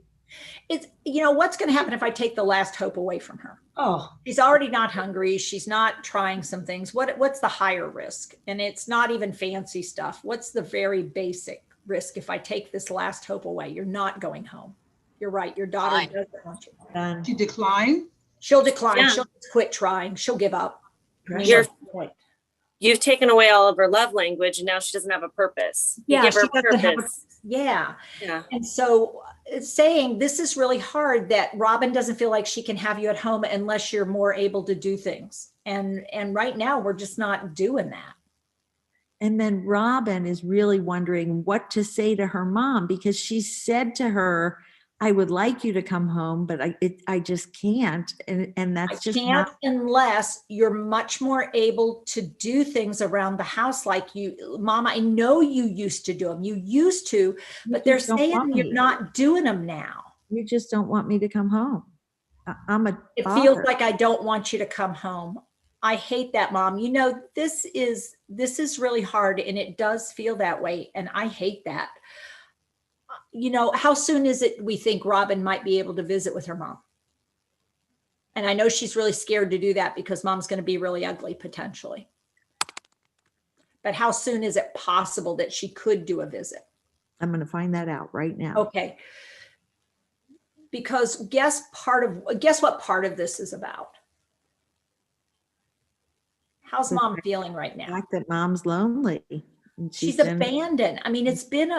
It's, you know, what's going to happen if I take the last hope away from her? Oh, She's already not hungry. She's not trying some things. What's the higher risk? And it's not even fancy stuff. What's the very basic risk if I take this last hope away? You're not going home. You're right. Your daughter Fine. doesn't want you. Done. To decline? She'll decline. Yeah. She'll just quit trying. She'll give up. I mean, You're- what's the point? You've taken away all of her love language and now she doesn't have a purpose. You Yeah, give her she doesn't have a- purpose. Yeah. Yeah. And so it's saying this is really hard, that Robin doesn't feel like she can have you at home unless you're more able to do things. And right now we're just not doing that. And then Robin is really wondering what to say to her mom, because she said to her, I would like you to come home, but I just can't. And that's I just can't not, unless you're much more able to do things around the house like you, Mom, I know you used to do them. You used to, but they're just don't saying want you're me. not doing them now. You just don't want me to come home. I'm a It father. feels like I don't want you to come home. I hate that, Mom. You know, this is really hard, and it does feel that way. And I hate that. You know, how soon is it we think Robin might be able to visit with her mom? And I know she's really scared to do that because Mom's going to be really ugly potentially. But how soon is it possible that she could do a visit? I'm going to find that out right now. Okay. Because guess what part of this is about? How's Mom feeling right The now? fact that mom's lonely. And She's been- abandoned. I mean, it's been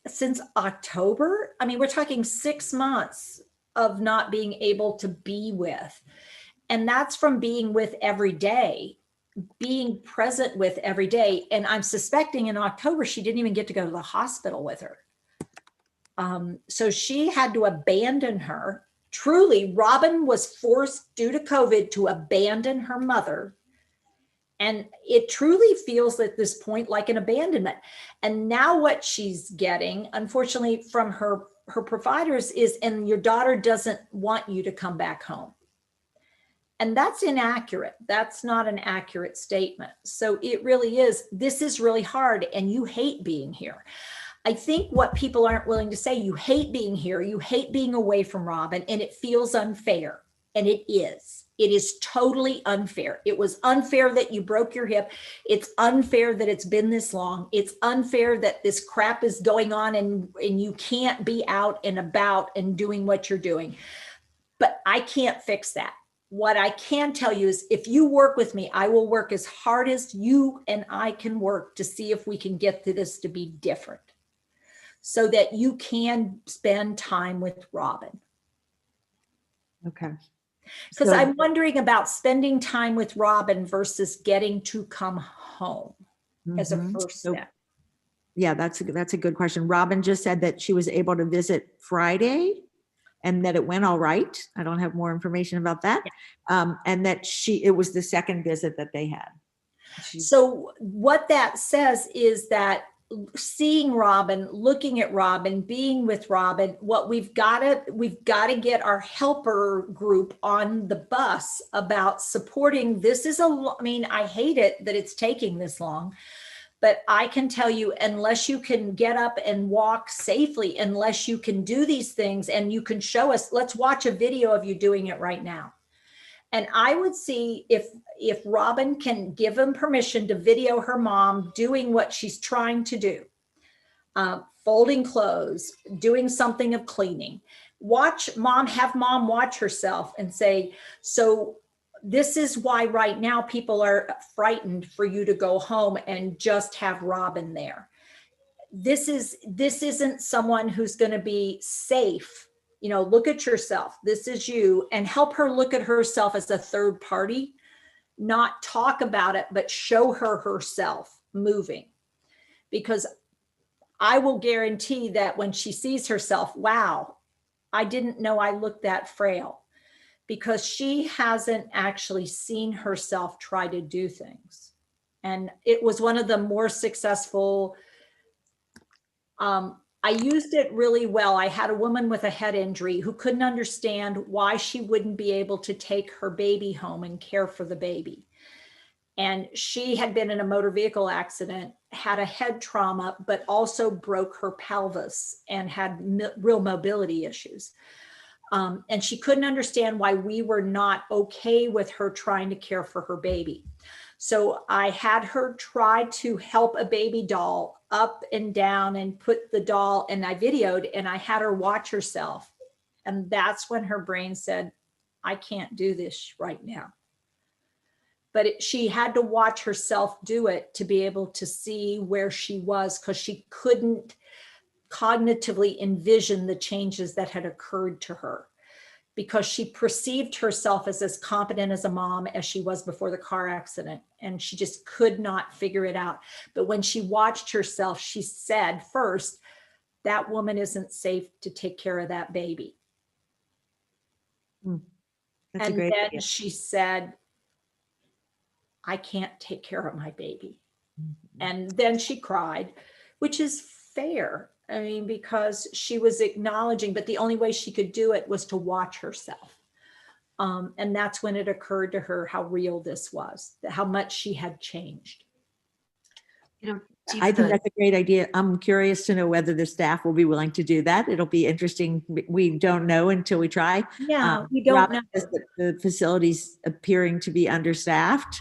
since October. I mean, we're talking 6 months of not being able to be with. And that's from being with every day, being present with every day. And I'm suspecting in October, she didn't even get to go to the hospital with her. So she had to abandon her. Truly, Robin was forced due to COVID to abandon her mother. And it truly feels at this point like an abandonment. And now what she's getting, unfortunately, from her providers is, and your daughter doesn't want you to come back home. And that's inaccurate. That's not an accurate statement. So it really is, this is really hard and you hate being here. I think what people aren't willing to say, you hate being here, you hate being away from Robin, and it feels unfair. And it is. It is totally unfair. It was unfair that you broke your hip. It's unfair that it's been this long. It's unfair that this crap is going on and you can't be out and about and doing what you're doing. But I can't fix that. What I can tell you is if you work with me, I will work as hard as you and I can work to see if we can get this to be different so that you can spend time with Robin. Okay. Because So- I'm wondering about spending time with Robin versus getting to come home as a Mhm. first So- step. Yeah, that's a good question. Robin just said that she was able to visit Friday and that it went all right. I don't have more information about that. And that it was the second visit that they had. So what that says is that seeing Robin, looking at Robin, being with Robin, what we've got to get our helper group on the bus about supporting. This is I mean, I hate it that it's taking this long, but I can tell you, unless you can get up and walk safely, unless you can do these things and you can show us, let's watch a video of you doing it right now. And I would see if Robin can give him permission to video her mom doing what she's trying to do, folding clothes, doing something of cleaning. Have mom watch herself and say, so this is why right now people are frightened for you to go home and just have Robin there. This isn't someone who's going to be safe. You know, look at yourself. This is you, and help her look at herself as a third party. not talk about it, but show her herself moving. Because I will guarantee that when she sees herself, wow, I didn't know I looked that frail, because she hasn't actually seen herself try to do things. And it was one of the more successful, I used it really well. I had a woman with a head injury who couldn't understand why she wouldn't be able to take her baby home and care for the baby. And she had been in a motor vehicle accident, had a head trauma, but also broke her pelvis and had real mobility issues. And she couldn't understand why we were not okay with her trying to care for her baby. So I had her try to help a baby doll up and down and put the doll, and I videoed, and I had her watch herself. And that's when her brain said, I can't do this right now. But she had to watch herself do it to be able to see where she was, because she couldn't cognitively envision the changes that had occurred to her, because she perceived herself as competent as a mom as she was before the car accident. And she just could not figure it out. But when she watched herself, she said, first, that woman isn't safe to take care of that baby. That's and a great then idea. she said, I can't take care of my baby. And then she cried, which is fair. I mean, because she was acknowledging, but the only way she could do it was to watch herself. And that's when it occurred to her how real this was, how much she had changed. You know, I think that's a great idea. I'm curious to know whether the staff will be willing to do that. It'll be interesting. We don't know until we try. Yeah, we don't Robin know. says that the facility's appearing to be understaffed.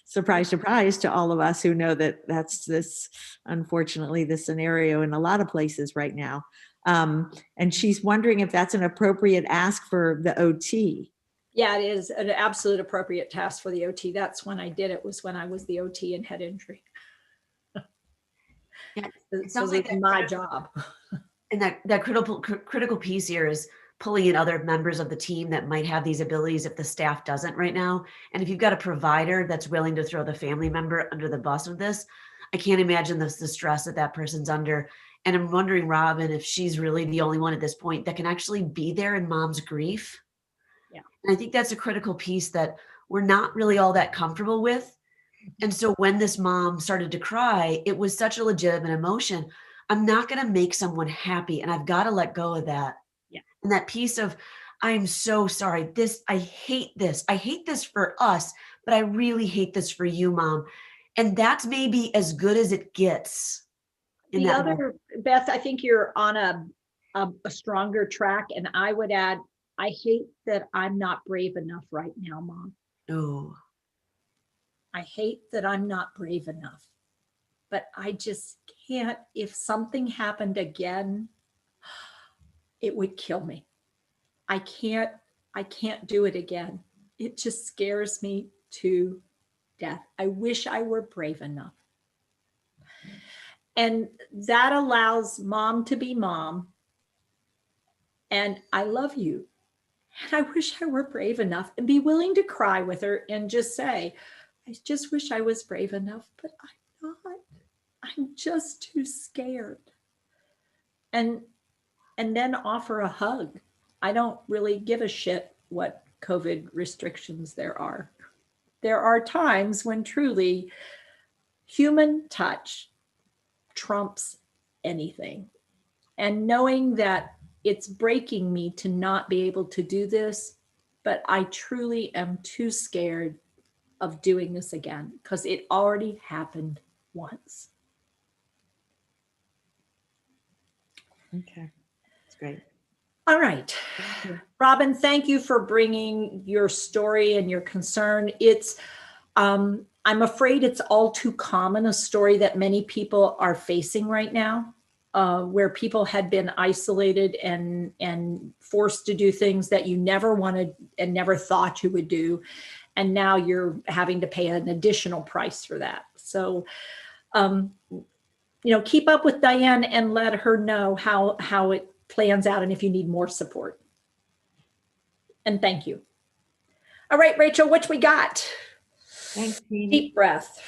Surprise, surprise to all of us who know that that's unfortunately, the scenario in a lot of places right now. And she's wondering if that's an appropriate ask for the OT. Yeah, it is an absolute appropriate task for the OT. That's when I did it, was when I was the OT and head injury. Yeah, it sounds like was my job. And that critical piece here is pulling in other members of the team that might have these abilities if the staff doesn't right now. And if you've got a provider that's willing to throw the family member under the bus with this, I can't imagine the stress that person's under. And I'm wondering, Robin, if she's really the only one at this point that can actually be there in mom's grief. Yeah. And I think that's a critical piece that we're not really all that comfortable with. And so when this mom started to cry, it was such a legitimate emotion. I'm not going to make someone happy, and I've got to let go of that. Yeah. And that piece of, I'm so sorry. I hate this. I hate this for us, but I really hate this for you, Mom. And that's maybe as good as it gets. The other, Beth, I think you're on a stronger track. And I would add, I hate that I'm not brave enough right now, Mom. Oh. I hate that I'm not brave enough. But I just can't. If something happened again, it would kill me. I can't do it again. It just scares me to death. I wish I were brave enough. And that allows Mom to be Mom. And I love you. And I wish I were brave enough, and be willing to cry with her and just say, I just wish I was brave enough, but I'm not. I'm just too scared. And then offer a hug. I don't really give a shit what COVID restrictions there are. There are times when truly human touch trumps anything. And knowing that it's breaking me to not be able to do this, but I truly am too scared of doing this again, because it already happened once. Okay, that's great. All right. Robin, thank you for bringing your story and your concern. It's, I'm afraid it's all too common, a story that many people are facing right now, where people had been isolated and forced to do things that you never wanted and never thought you would do. And now you're having to pay an additional price for that. So, keep up with Diane and let her know how it plans out and if you need more support. And thank you. All right, Rachel, what we got? Thanks, Jeannie. Deep breath.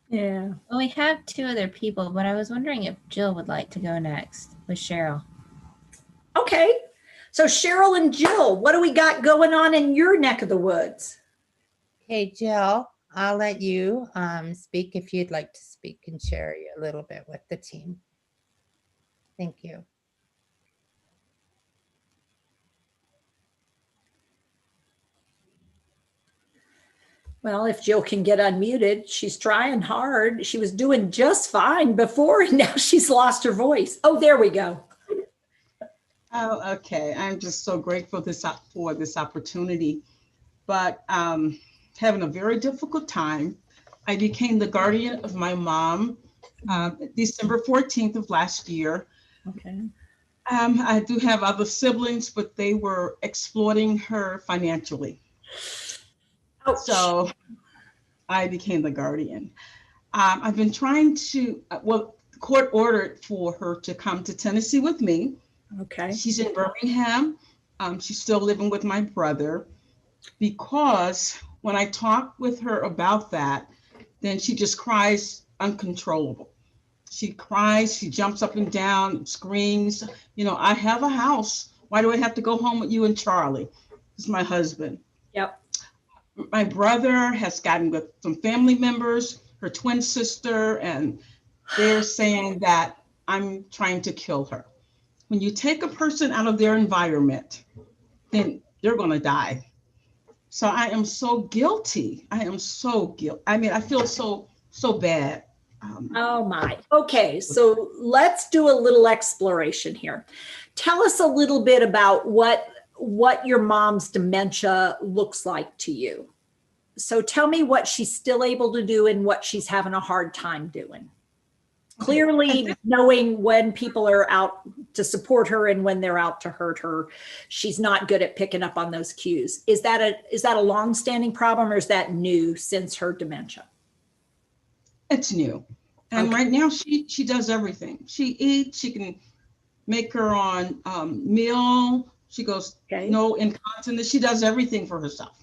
Yeah. Well, we have two other people, but I was wondering if Jill would like to go next with Cheryl. Okay. So Cheryl and Jill, what do we got going on in your neck of the woods? Okay, Jill, I'll let you speak if you'd like to speak and share a little bit with the team. Thank you. Well, if Jill can get unmuted, she's trying hard. She was doing just fine before, and now she's lost her voice. Oh, there we go. Oh, okay. I'm just so grateful for this opportunity, but having a very difficult time. I became the guardian of my mom December 14th of last year. Okay. I do have other siblings, but they were exploiting her financially. Ouch. So I became the guardian. I've been trying to, well, the court ordered for her to come to Tennessee with me. Okay. She's in Birmingham. She's still living with my brother, because when I talk with her about that, then she just cries uncontrollable. She cries, she jumps up and down, screams, you know, I have a house. Why do I have to go home with you and Charlie? This is my husband. Yep. My brother has gotten with some family members, her twin sister, and they're saying that I'm trying to kill her. When you take a person out of their environment, then they're going to die. So I am so guilty. I am so guilty. I mean, I feel so bad. Oh my. Okay, so let's do a little exploration here. Tell us a little bit about what your mom's dementia looks like to you. So tell me what she's still able to do and what she's having a hard time doing. Clearly knowing when people are out to support her and when they're out to hurt her, she's not good at picking up on those cues. Is that a long-standing problem, or is that new since her dementia? It's new. And Okay. right now she does everything. She eats, she can make her own meal. She goes, Okay. no incontinence. She does everything for herself.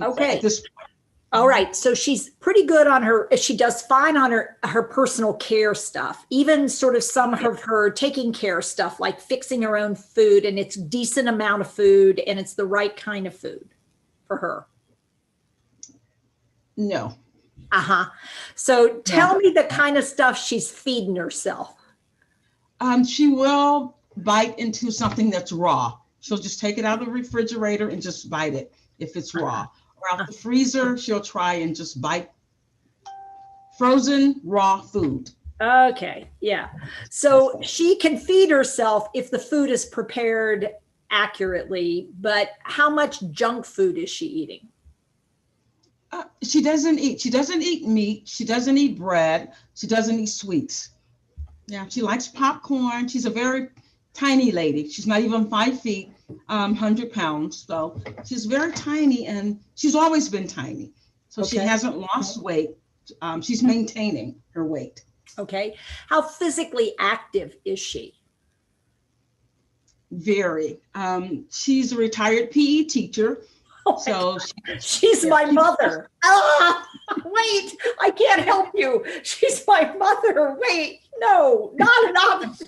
Okay. At this point. All right. So she's pretty good on she does fine on her personal care stuff, even sort of some of her taking care stuff, like fixing her own food, and it's decent amount of food and it's the right kind of food for her. No. Uh-huh. So tell me the kind of stuff she's feeding herself. She will bite into something that's raw. She'll just take it out of the refrigerator and just bite it if it's raw. Or out the freezer, she'll try and just bite frozen raw food. Okay. Yeah. So she can feed herself if the food is prepared accurately, but how much junk food is she eating? She doesn't eat meat. She doesn't eat bread. She doesn't eat sweets. Yeah, she likes popcorn. She's a very tiny lady. She's not even 5 feet, 100 pounds. So she's very tiny, and she's always been tiny. So she Okay. hasn't lost weight. She's maintaining her weight. Okay. How physically active is she? Very. She's a retired PE teacher. Oh my So She's my mother. Ah, wait, I can't help you. She's my mother. Wait, no, not an option.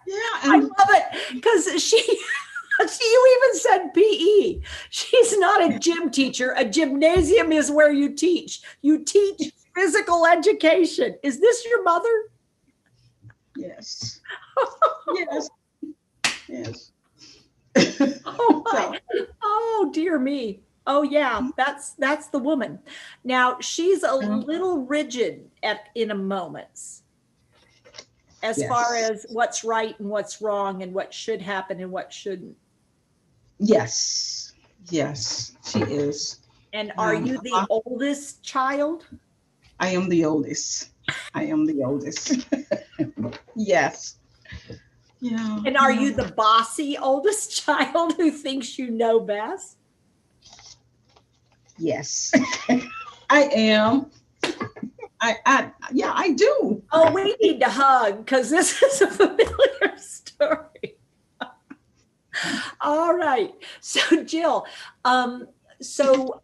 yeah, I and love it because you even said PE. She's not a gym teacher. A gymnasium is where you teach. You teach physical education. Is this your mother? yes. Yes. Yes. Oh my. Oh dear me. Oh yeah, that's the woman. Now she's a little rigid in a moments as Yes. far as what's right and what's wrong and what should happen and what shouldn't. Yes. Yes, she is. And are you the oldest child? I am the oldest. I am the oldest. Yes. Yeah. And are you the bossy oldest child who thinks you know best? Yes. I am. Yeah, I do. Oh, we need to hug because this is a familiar story. All right. So Jill, so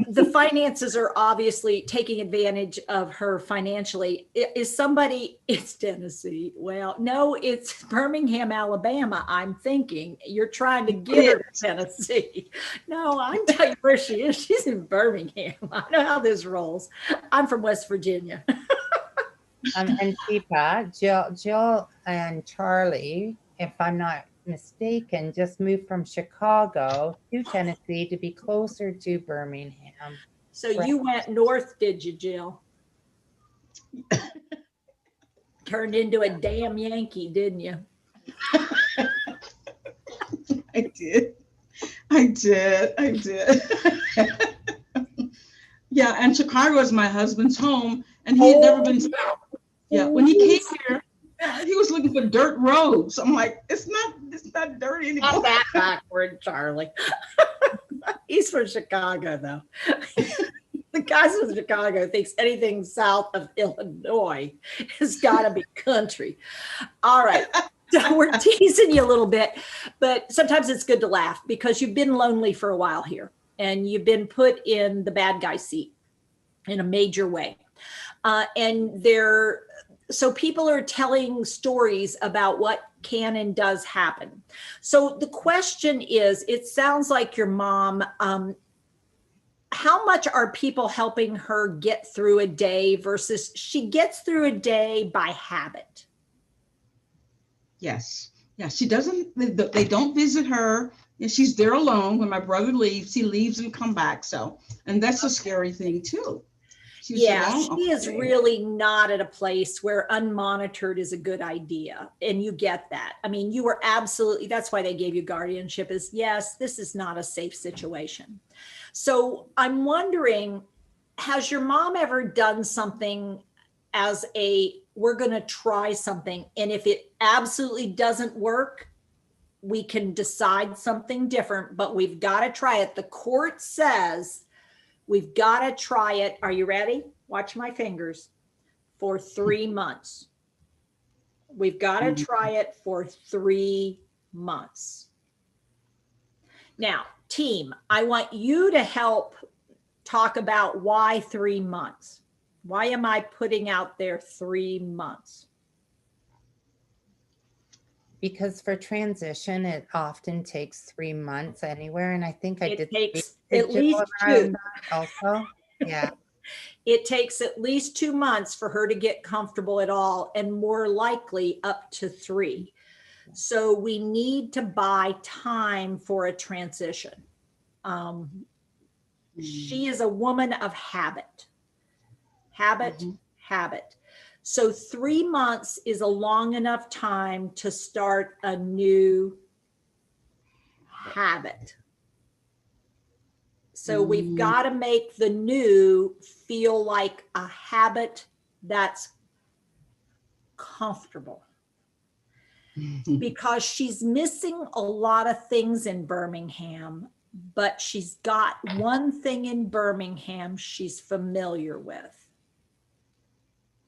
the finances are obviously taking advantage of her financially. Is somebody, it's Tennessee. Well, no, it's Birmingham, Alabama. I'm thinking you're trying to get her to Tennessee. No, I'm telling you where she is. She's in Birmingham. I know how this rolls. I'm from West Virginia. And Chifa, Jill and Charlie, if I'm not mistaken, just moved from Chicago to Tennessee to be closer to Birmingham. So you went north, did you, Jill? Turned into a damn Yankee, didn't you? I did. Yeah, and Chicago is my husband's home, and he had never been south. Yeah, when he came here, he was looking for dirt roads. I'm like, it's not dirty anymore. Not that backward, Charlie. He's from Chicago, though. The guy from Chicago thinks anything south of Illinois has got to be country. All right. So we're teasing you a little bit, but sometimes it's good to laugh because you've been lonely for a while here and you've been put in the bad guy seat in a major way. So people are telling stories about what can and does happen. So the question is, it sounds like your mom, how much are people helping her get through a day versus she gets through a day by habit? Yes. Yeah, she doesn't, they don't visit her. And she's there alone. When my brother leaves, he leaves and come back. So, and that's a scary thing too. She is really not at a place where unmonitored is a good idea. And you get that. I mean, you were absolutely, that's why they gave you guardianship is, yes, this is not a safe situation. So I'm wondering, has your mom ever done something as we're going to try something. And if it absolutely doesn't work, we can decide something different, but we've got to try it. The court says, we've got to try it. Are you ready? Watch my fingers. For 3 months. We've got to try it for 3 months. Now, team, I want you to help talk about why 3 months. Why am I putting out there 3 months? Because for transition, it often takes 3 months anywhere. And I think it takes at least 2 also. Yeah. It takes at least 2 months for her to get comfortable at all, and more likely up to 3. So we need to buy time for a transition. She is a woman of habit. Habit. So 3 months is a long enough time to start a new habit. So we've got to make the new feel like a habit that's comfortable. Because she's missing a lot of things in Birmingham, but she's got one thing in Birmingham she's familiar with.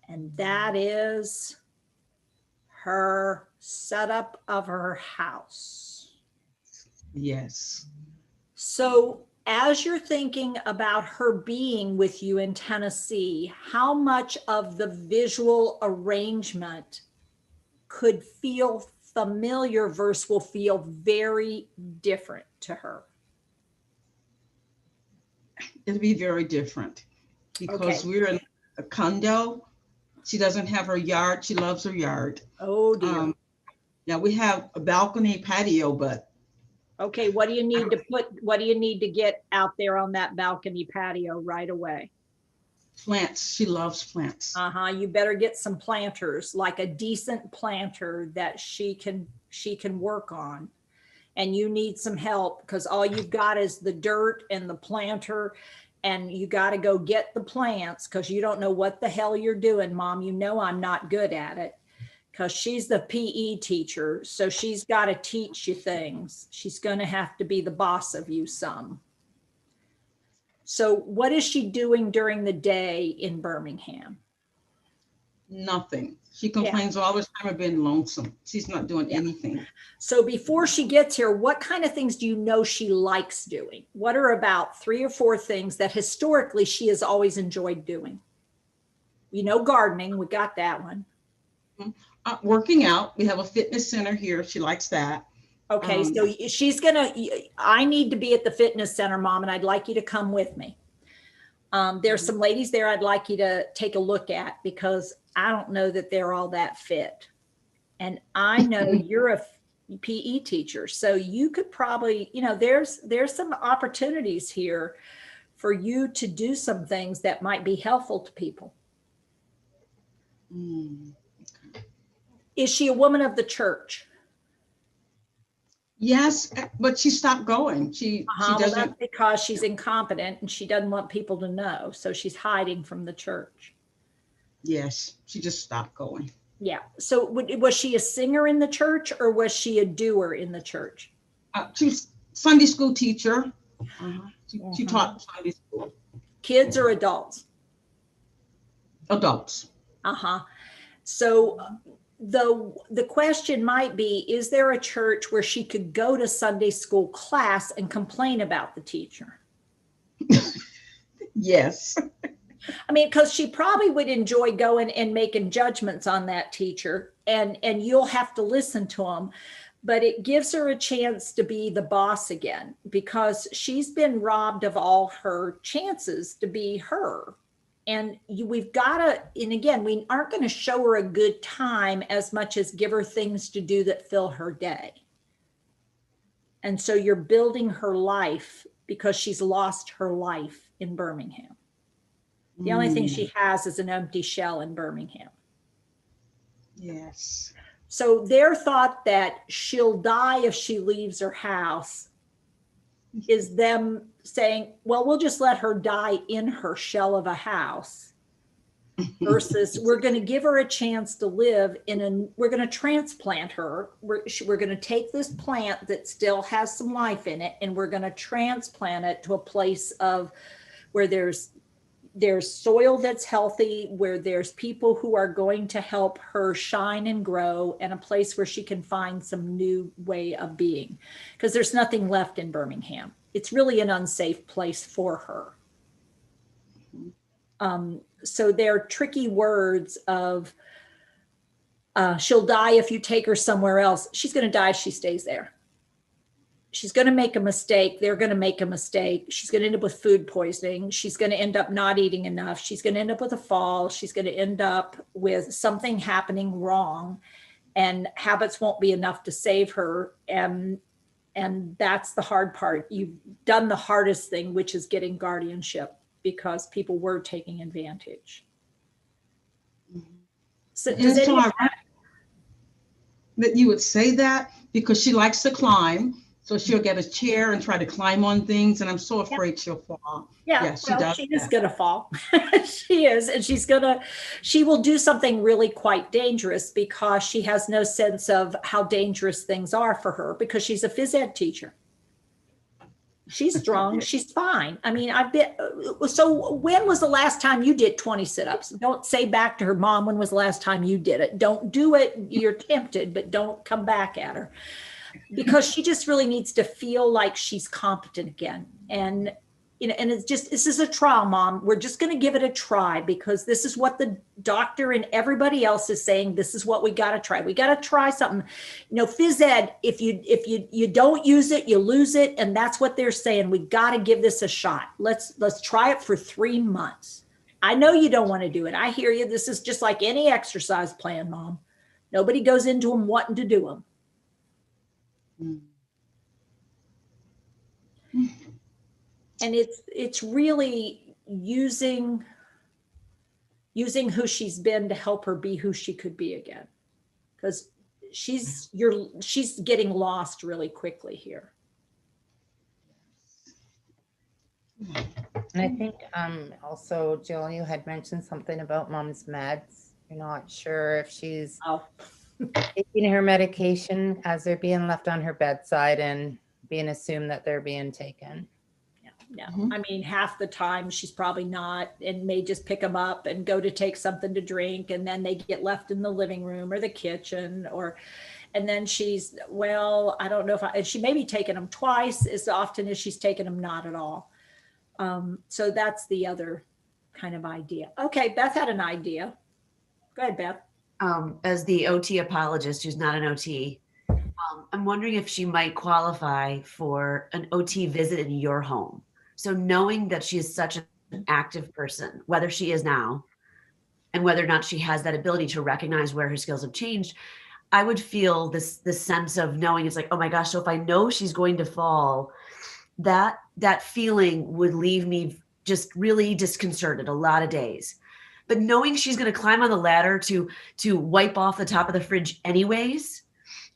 And that is her setup of her house. Yes. So as you're thinking about her being with you in Tennessee, how much of the visual arrangement could feel familiar versus will feel very different to her? It'll be very different because we're in a condo. She doesn't have her yard. She loves her yard. Oh dear. Yeah, we have a balcony patio, but. Okay, what do you need to get out there on that balcony patio right away? Plants. She loves plants. You better get some planters, like a decent planter that she can work on. And you need some help because all you've got is the dirt and the planter. And you got to go get the plants because you don't know what the hell you're doing, Mom. You know I'm not good at it because she's the PE teacher. So she's got to teach you things. She's going to have to be the boss of you some. So what is she doing during the day in Birmingham? Nothing. She complains all the time of being lonesome. She's not doing anything. So before she gets here, what kind of things do you know she likes doing? What are about 3 or 4 things that historically she has always enjoyed doing? You know, gardening, we got that one. Working out. We have a fitness center here. She likes that. Okay, so she's gonna, I need to be at the fitness center, Mom, and I'd like you to come with me. There's some ladies there I'd like you to take a look at because I don't know that they're all that fit. And I know you're a PE teacher, so you could probably, you know, there's some opportunities here for you to do some things that might be helpful to people. Is she a woman of the church? Yes, but she stopped going. She Well, doesn't. that's because she's incompetent and she doesn't want people to know. So she's hiding from the church. Yes, she just stopped going. Yeah. So was she a singer in the church or was she a doer in the church? She's Sunday school teacher. She taught Sunday school. Kids or adults? Adults. So the question might be, is there a church where she could go to Sunday school class and complain about the teacher? Yes. I mean, because she probably would enjoy going and making judgments on that teacher, and you'll have to listen to them, but it gives her a chance to be the boss again because she's been robbed of all her chances to be her. And we've got to, and again, we aren't going to show her a good time as much as give her things to do that fill her day. And so you're building her life because she's lost her life in Birmingham. The only thing she has is an empty shell in Birmingham. Yes. So their thought that she'll die if she leaves her house is them saying, well, we'll just let her die in her shell of a house versus we're going to give her a chance to live we're going to transplant her. We're going to take this plant that still has some life in it and we're going to transplant it to a place of where there's soil that's healthy, where there's people who are going to help her shine and grow, and a place where she can find some new way of being. Because there's nothing left in Birmingham. It's really an unsafe place for her. So they're tricky words of, she'll die if you take her somewhere else. She's going to die if she stays there. She's going to make a mistake. They're going to make a mistake. She's going to end up with food poisoning. She's going to end up not eating enough. She's going to end up with a fall. She's going to end up with something happening wrong, and habits won't be enough to save her. And that's the hard part. You've done the hardest thing, which is getting guardianship because people were taking advantage. So does so that you would say that because she likes to climb. So she'll get a chair and try to climb on things. And I'm so afraid she'll fall. Yeah, she does. She is going to fall. She is. And she will do something really quite dangerous because she has no sense of how dangerous things are for her because she's a phys ed teacher. She's strong. She's fine. I mean, so when was the last time you did 20 sit-ups? Don't say back to her, Mom, when was the last time you did it? Don't do it. You're tempted, but don't come back at her. Because she just really needs to feel like she's competent again. And, you know, and it's just, this is a trial, Mom. We're just going to give it a try because this is what the doctor and everybody else is saying. This is what we got to try. We got to try something. You know, phys ed, if you don't use it, you lose it. And that's what they're saying. We got to give this a shot. Let's try it for 3 months. I know you don't want to do it. I hear you. This is just like any exercise plan, Mom. Nobody goes into them wanting to do them. And it's really using who she's been to help her be who she could be again, because she's getting lost really quickly here. And I think also, Jill, you had mentioned something about Mom's meds. You're not sure if she's taking her medication as they're being left on her bedside and being assumed that they're being taken. Yeah. No. Mhm. I mean, half the time she's probably not, and may just pick them up and go to take something to drink, and then they get left in the living room or the kitchen, and then she's, well, I don't know and she may be taking them twice as often as she's taking them not at all. So that's the other kind of idea. Okay, Beth had an idea. Go ahead, Beth. As the OT apologist who's not an OT, I'm wondering if she might qualify for an OT visit in your home. So knowing that she is such an active person, whether she is now, and whether or not she has that ability to recognize where her skills have changed, I would feel this sense of knowing it's like, oh my gosh, so if I know she's going to fall, that feeling would leave me just really disconcerted a lot of days. But knowing she's going to climb on the ladder to wipe off the top of the fridge anyways,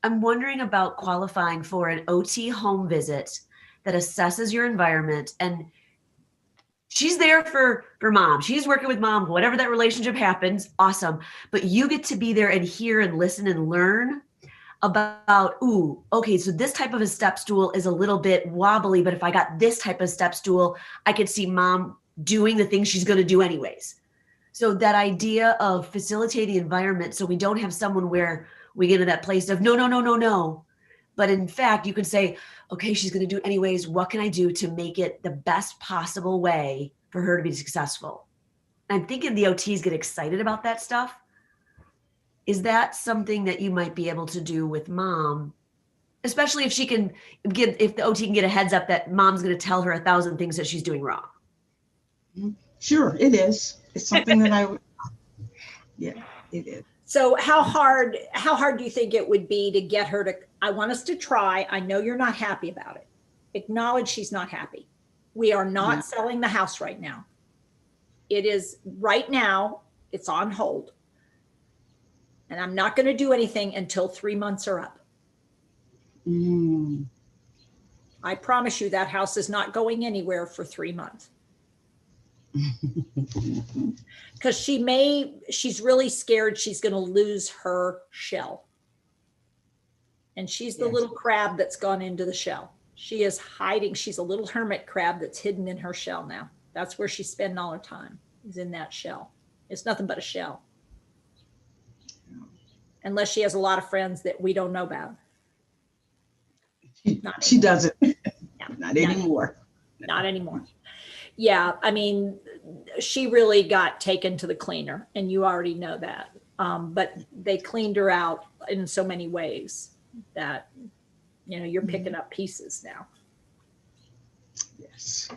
I'm wondering about qualifying for an OT home visit that assesses your environment. And she's there for mom. She's working with mom, whatever that relationship happens, awesome. But you get to be there and hear and listen and learn about, ooh, okay, so this type of a step stool is a little bit wobbly, but if I got this type of step stool, I could see mom doing the things she's going to do anyways. So that idea of facilitating the environment, so we don't have someone where we get into that place of no. But in fact, you can say, okay, she's going to do it anyways. What can I do to make it the best possible way for her to be successful? I'm thinking the OTs get excited about that stuff. Is that something that you might be able to do with mom? Especially if if the OT can get a heads up that mom's going to tell her 1,000 things that she's doing wrong. Sure, it is. It's something that yeah, it is. So how hard do you think it would be to get her to, I want us to try, I know you're not happy about it. Acknowledge she's not happy. We are not selling the house right now. It is right now, it's on hold. And I'm not going to do anything until 3 months are up. I promise you that house is not going anywhere for 3 months. Because she's really scared she's going to lose her shell. And she's the little crab that's gone into the shell. She is hiding. She's a little hermit crab that's hidden in her shell now. That's where she's spending all her time, is in that shell. It's nothing but a shell. Unless she has a lot of friends that we don't know about. She doesn't. Not anymore. Not anymore. Yeah, I mean, she really got taken to the cleaner, and you already know that. But they cleaned her out in so many ways that, you're picking up pieces now. Yes.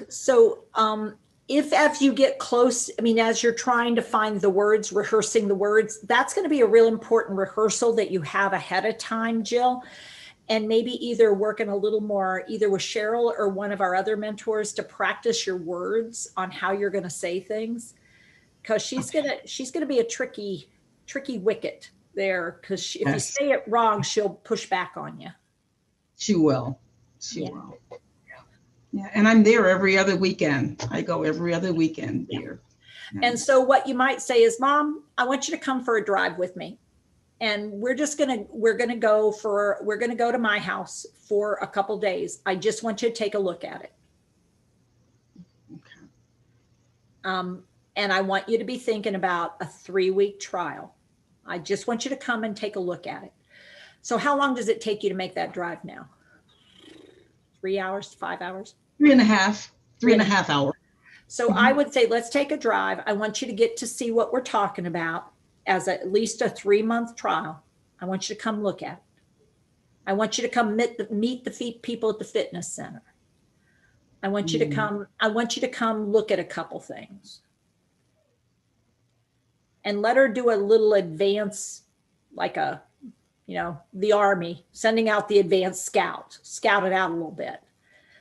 So if as you get close, as you're trying to find the words, rehearsing the words, that's going to be a real important rehearsal that you have ahead of time, Jill. And maybe either working a little more, either with Cheryl or one of our other mentors, to practice your words on how you're going to say things. Because she's gonna be a tricky wicket there. Because if you say it wrong, she'll push back on you. She will. She will. Yeah, and I'm there every other weekend. I go every other weekend there. Yeah. And so what you might say is, Mom, I want you to come for a drive with me. And we're going to go to my house for a couple days. I just want you to take a look at it. Okay. And I want you to be thinking about a 3-week trial. I just want you to come and take a look at it. So how long does it take you to make that drive now? 3 hours, 5 hours? 3.5, 3.5 hours. So I would say, let's take a drive. I want you to get to see what we're talking about as at least a 3-month trial. I want you to come look at it. I want you to come meet the people at the fitness center. I want you to come look at a couple things. And let her do a little advance, like the Army, sending out the advanced scout it out a little bit.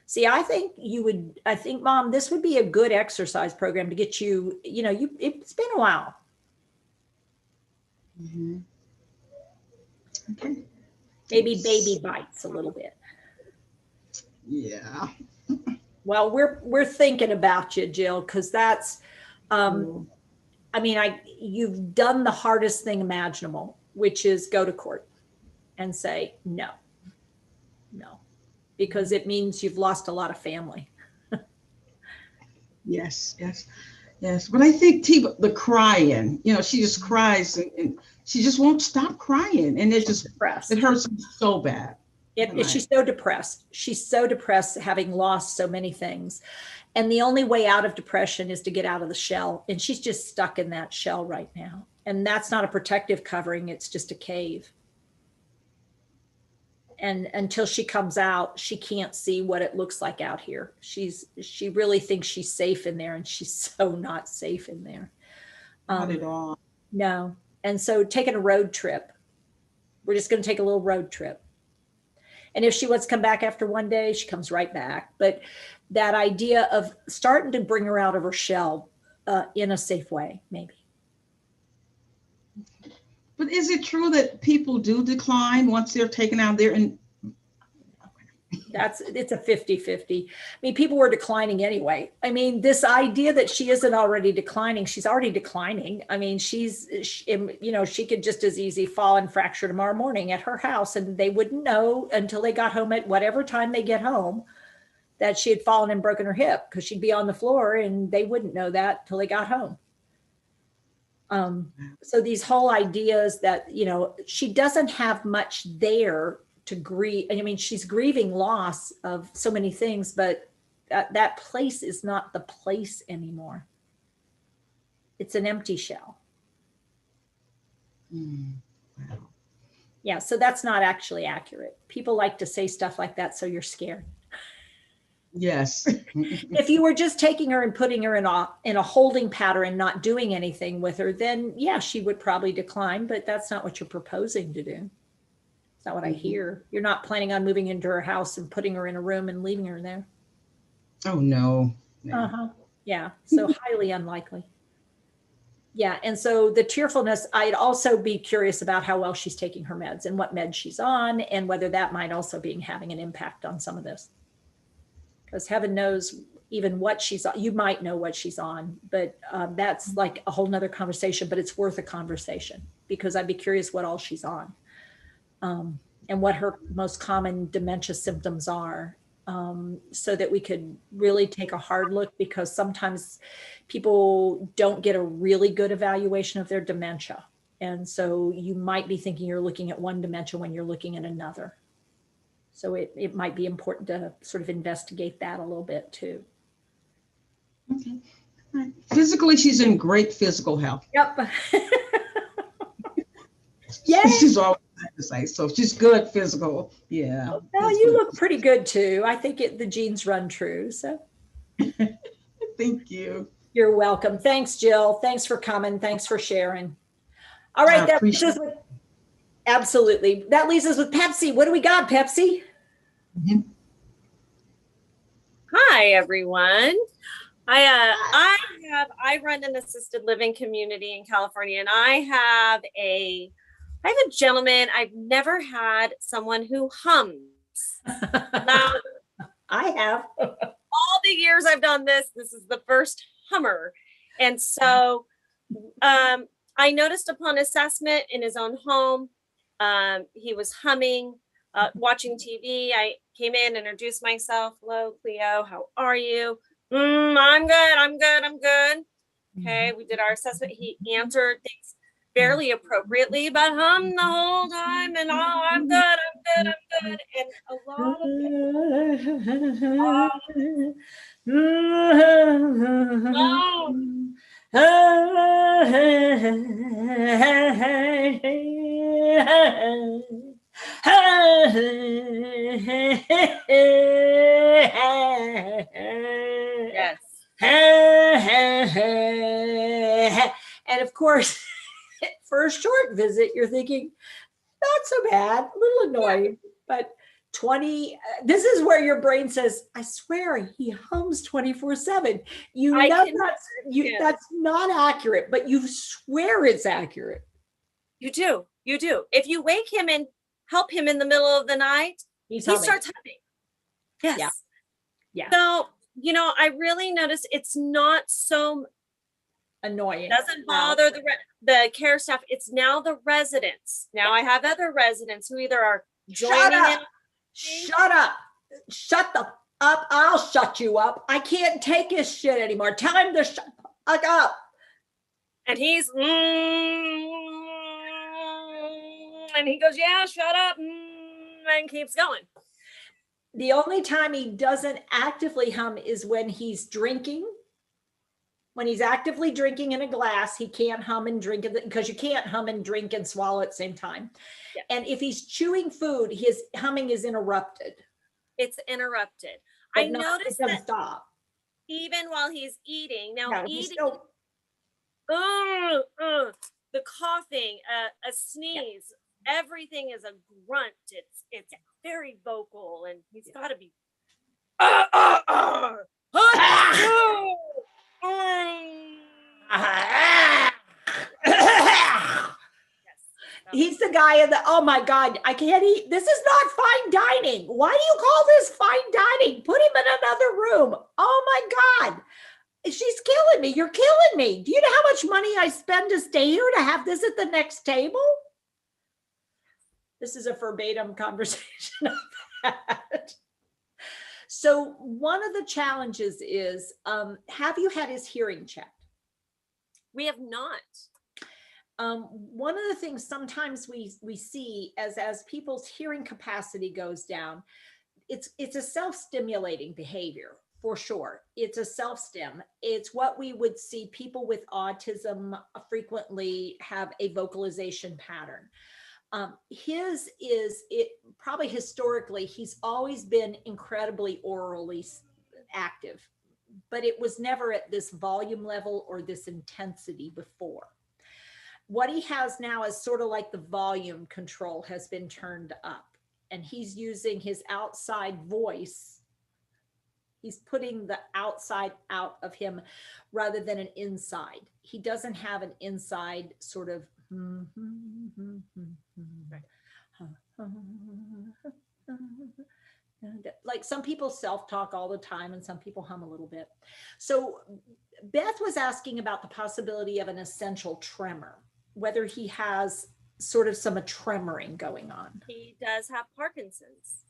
See, I think Mom, this would be a good exercise program to get you, it's been a while. Mm-hmm. Okay. Maybe baby bites a little bit. Yeah. Well, we're thinking about you, Jill, because that's, you've done the hardest thing imaginable, which is go to court and say, no. because it means you've lost a lot of family. Yes, yes, yes. But I think the crying, she just cries and she just won't stop crying. And it hurts me so bad. She's so depressed. She's so depressed, having lost so many things. And the only way out of depression is to get out of the shell. And she's just stuck in that shell right now. And that's not a protective covering. It's just a cave. And until she comes out, she can't see what it looks like out here. She really thinks she's safe in there, and she's so not safe in there. Not at all. No. And so taking a road trip, we're just going to take a little road trip. And if she wants to come back after one day, she comes right back. But that idea of starting to bring her out of her shell in a safe way, maybe. But is it true that people do decline once they're taken out there? And it's a 50-50. I mean, people were declining anyway. I mean, this idea that she isn't already declining, she's already declining. I mean, she could just as easy fall and fracture tomorrow morning at her house, and they wouldn't know until they got home at whatever time they get home that she had fallen and broken her hip, because she'd be on the floor and they wouldn't know that till they got home. So these whole ideas that, she doesn't have much there to grieve. I mean, she's grieving loss of so many things, but that place is not the place anymore. It's an empty shell. Wow. Yeah, so that's not actually accurate. People like to say stuff like that, so you're scared. Yes. If you were just taking her and putting her in a holding pattern and not doing anything with her, then yeah, she would probably decline, but that's not what you're proposing to do. It's not what I hear. You're not planning on moving into her house and putting her in a room and leaving her there. Oh, no. Yeah, so highly unlikely. Yeah, and so the tearfulness, I'd also be curious about how well she's taking her meds and what meds she's on, and whether that might also be having an impact on some of this. Because heaven knows even what she's on. You might know what she's on, but that's like a whole nother conversation, but it's worth a conversation, because I'd be curious what all she's on and what her most common dementia symptoms are, so that we could really take a hard look, because sometimes people don't get a really good evaluation of their dementia. And so you might be thinking you're looking at one dementia when you're looking at another. So it might be important to sort of investigate that a little bit too. Okay. Right. Physically, she's in great physical health. Yep. Yeah. She's always exercise, so she's good physical. Yeah. Well, you look pretty good too. I think the genes run true. So. Thank you. You're welcome. Thanks, Jill. Thanks for coming. Thanks for sharing. All right. Absolutely. That leaves us with Pepsi. What do we got, Pepsi? Hi, everyone. I run an assisted living community in California, and I have a gentleman. I've never had someone who hums. Now, I have. All the years I've done this is the first hummer. And so I noticed upon assessment in his own home, he was humming, watching TV. I came in, introduced myself. Hello, Cleo. How are you? I'm good. Okay, we did our assessment. He answered things fairly appropriately, but hummed the whole time. And I'm good. And a lot yes. And of course, for a short visit, you're thinking, not so bad, a little annoying, but 20, this is where your brain says, I swear he hums 24/7. That's not accurate, but you swear it's accurate. You do. If you wake him and help him in the middle of the night, he starts humming. Yes. Yeah. So, I really noticed it's not so annoying. It doesn't bother the care staff. It's now the residents. Now I have other residents who either are joining in. Shut up. shut the up. I'll shut you up. I can't take his shit anymore. Tell him to shut the fuck up. And he's, and he goes, yeah, shut up, and keeps going. The only time he doesn't actively hum is when he's drinking. When he's actively drinking in a glass, he can't hum and drink because you can't hum and drink and swallow at the same time. Yeah. And if he's chewing food, his humming is interrupted. It's interrupted. But I noticed it doesn't that stop. even while he's eating, now Yeah, he's eating, still- the coughing, a sneeze, everything is a grunt. It's very vocal, and he's got to be. He's the guy in the, oh my God, I can't eat. This is not fine dining. Why do you call this fine dining? Put him in another room. Oh my God. She's killing me. You're killing me. Do you know how much money I spend to stay here to have this at the next table? This is a verbatim conversation of that. So one of the challenges is, have you had his hearing checked? We have not. One of the things sometimes we see as people's hearing capacity goes down, it's a self-stimulating behavior for sure. It's a self-stim. It's what we would see people with autism frequently have a vocalization pattern. His is it probably historically, he's always been incredibly orally active, but it was never at this volume level or this intensity before. What he has now is sort of like the volume control has been turned up, and he's using his outside voice. He's putting the outside out of him rather than an inside. He doesn't have an inside sort of like some people self-talk all the time and some people hum a little bit. So Beth was asking about the possibility of an essential tremor, whether he has sort of some tremoring going on. He does have Parkinson's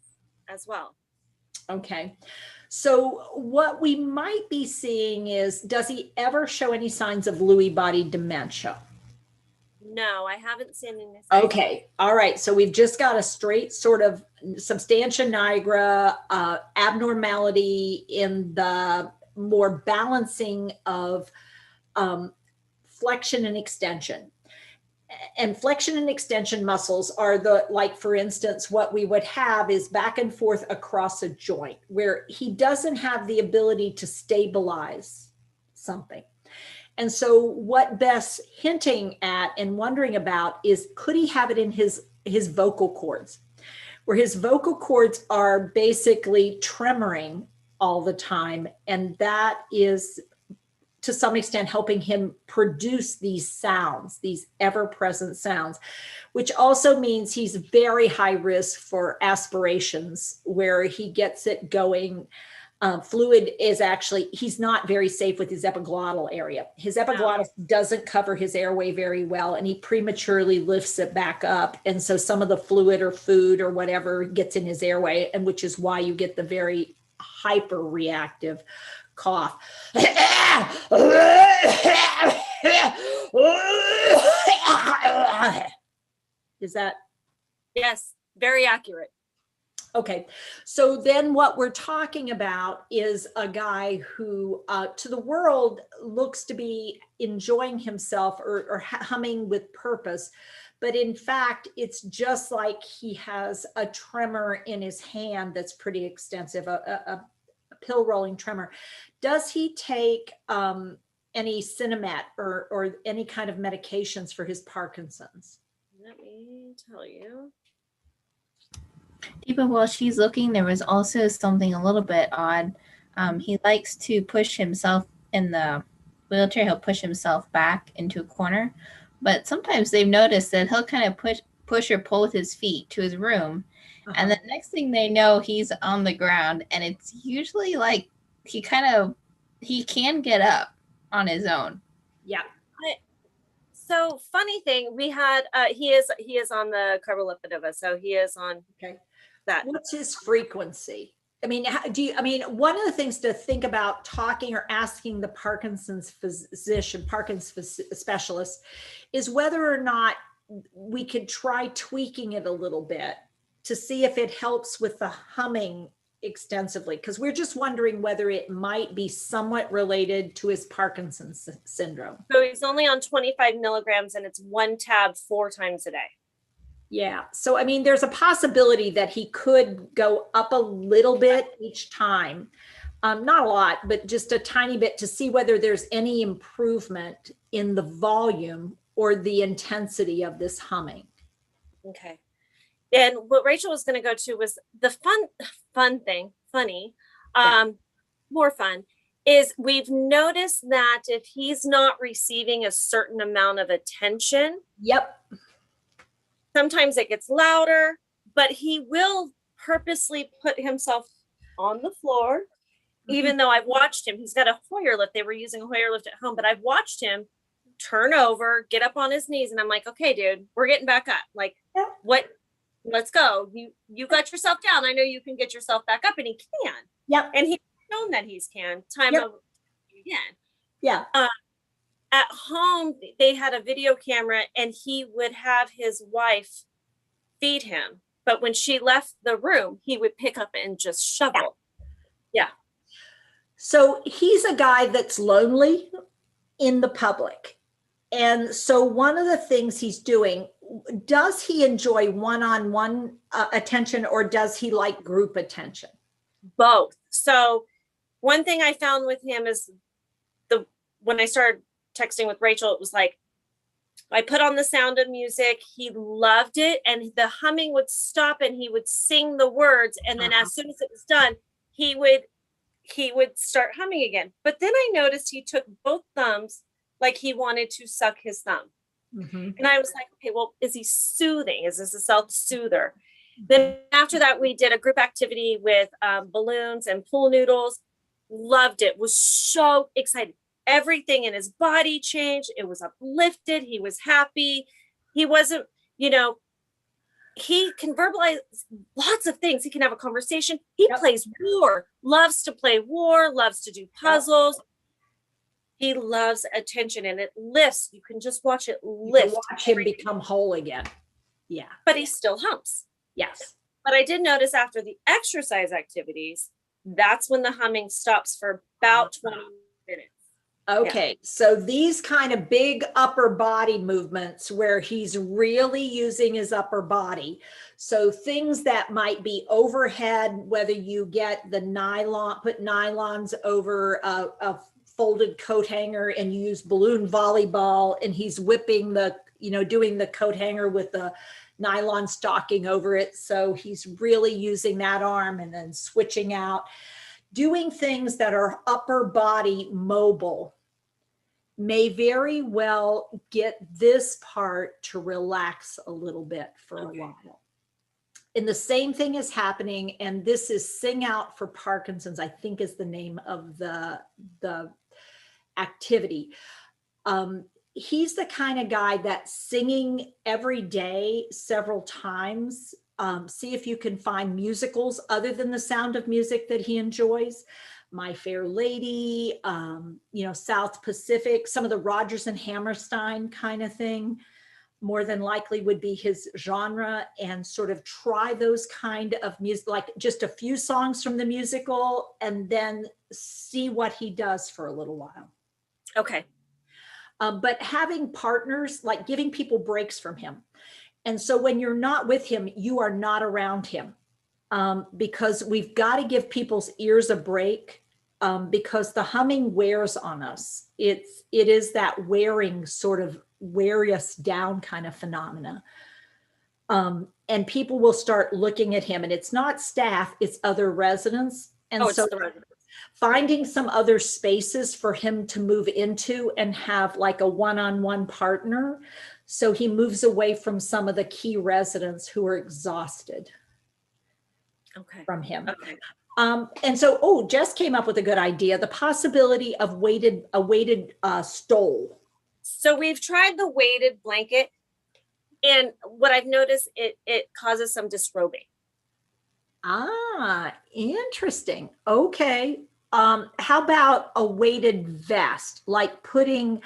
as well. Okay. So what we might be seeing is, does he ever show any signs of Lewy body dementia? No, I haven't seen any. Okay. All right. So we've just got a straight sort of substantia nigra abnormality in the more balancing of flexion and extension. And flexion and extension muscles are like, for instance, what we would have is back and forth across a joint where he doesn't have the ability to stabilize something. And so what Beth's hinting at and wondering about is, could he have it in his vocal cords, where his vocal cords are basically tremoring all the time. And that is to some extent helping him produce these sounds, these ever-present sounds, which also means he's very high risk for aspirations where he gets it going. Fluid is actually, he's not very safe with his epiglottal area. His epiglottis doesn't cover his airway very well, and he prematurely lifts it back up. And so some of the fluid or food or whatever gets in his airway, and which is why you get the very hyper reactive cough. Is that? Yes, very accurate. Okay, so then what we're talking about is a guy who to the world looks to be enjoying himself or humming with purpose, but in fact, it's just like he has a tremor in his hand that's pretty extensive, a pill rolling tremor. Does he take any Cinemat or any kind of medications for his Parkinson's? Let me tell you. Deepa, while she's looking, there was also something a little bit odd. He likes to push himself in the wheelchair. He'll push himself back into a corner, but sometimes they've noticed that he'll kind of push or pull with his feet to his room. And the next thing they know, he's on the ground, and it's usually like he can get up on his own. Yeah. So funny thing, we had he is on the carbolipidova, so he is on Okay. that. What's his frequency? I mean, one of the things to think about talking or asking the Parkinson's physician, Parkinson's specialist, is whether or not we could try tweaking it a little bit to see if it helps with the humming extensively, because we're just wondering whether it might be somewhat related to his Parkinson's syndrome. So he's only on 25 milligrams and it's 1 tab 4 times a day. Yeah. So, I mean, there's a possibility that he could go up a little bit each time. Not a lot, but just a tiny bit to see whether there's any improvement in the volume or the intensity of this humming. Okay. And what Rachel was going to go to was the more fun, is we've noticed that if he's not receiving a certain amount of attention, yep, sometimes it gets louder, but he will purposely put himself on the floor, even though I've watched him. He's got a Hoyer lift. They were using a Hoyer lift at home, but I've watched him turn over, get up on his knees, and I'm like, okay, dude, we're getting back up. Like, what? Let's go. You got yourself down. I know you can get yourself back up, and he can. Yep. And he's shown that he can time over again. Yeah. At home, they had a video camera, and he would have his wife feed him. But when she left the room, he would pick up and just shovel. Yeah. So he's a guy that's lonely in the public. And so one of the things he's doing, does he enjoy one-on-one attention, or does he like group attention? Both. So one thing I found with him is when I started texting with Rachel, it was like, I put on the Sound of Music. He loved it. And the humming would stop and he would sing the words. And then as soon as it was done, he would start humming again. But then I noticed he took both thumbs like he wanted to suck his thumb. Mm-hmm. And I was like, okay, well, is he soothing? Is this a self-soother? Then after that, we did a group activity with balloons and pool noodles. Loved it. Was so excited. Everything in his body changed. It was uplifted. He was happy. He wasn't, he can verbalize lots of things. He can have a conversation. He plays war, loves to play war, loves to do puzzles. He loves attention, and it lifts. You can just watch it lift. Watch him become whole again. Yeah. But he still humps. Yes. But I did notice after the exercise activities, that's when the humming stops for about 20 minutes. Okay. So these kind of big upper body movements where he's really using his upper body. So things that might be overhead, whether you get the put nylons over a folded coat hanger and you use balloon volleyball, and he's whipping doing the coat hanger with the nylon stocking over it. So he's really using that arm and then switching out, doing things that are upper body mobile may very well get this part to relax a little bit for a while. And the same thing is happening, and this is Sing Out for Parkinson's, I think is the name of the activity. He's the kind of guy that's singing every day several times. See if you can find musicals other than The Sound of Music that he enjoys. My Fair Lady, South Pacific, some of the Rodgers and Hammerstein kind of thing, more than likely would be his genre, and sort of try those kind of music, like just a few songs from the musical, and then see what he does for a little while. Okay. But having partners, like giving people breaks from him. And so when you're not with him, you are not around him. Because we've got to give people's ears a break, because the humming wears on us. It is that wearing, sort of wear us down kind of phenomena. And people will start looking at him, and it's not staff, it's other residents. And so finding some other spaces for him to move into and have like a one-on-one partner. So he moves away from some of the key residents who are exhausted. From him. Okay. And so, Jess came up with a good idea, the possibility of a weighted stole. So we've tried the weighted blanket, and what I've noticed, it causes some disrobing. Interesting. Okay. How about a weighted vest, like putting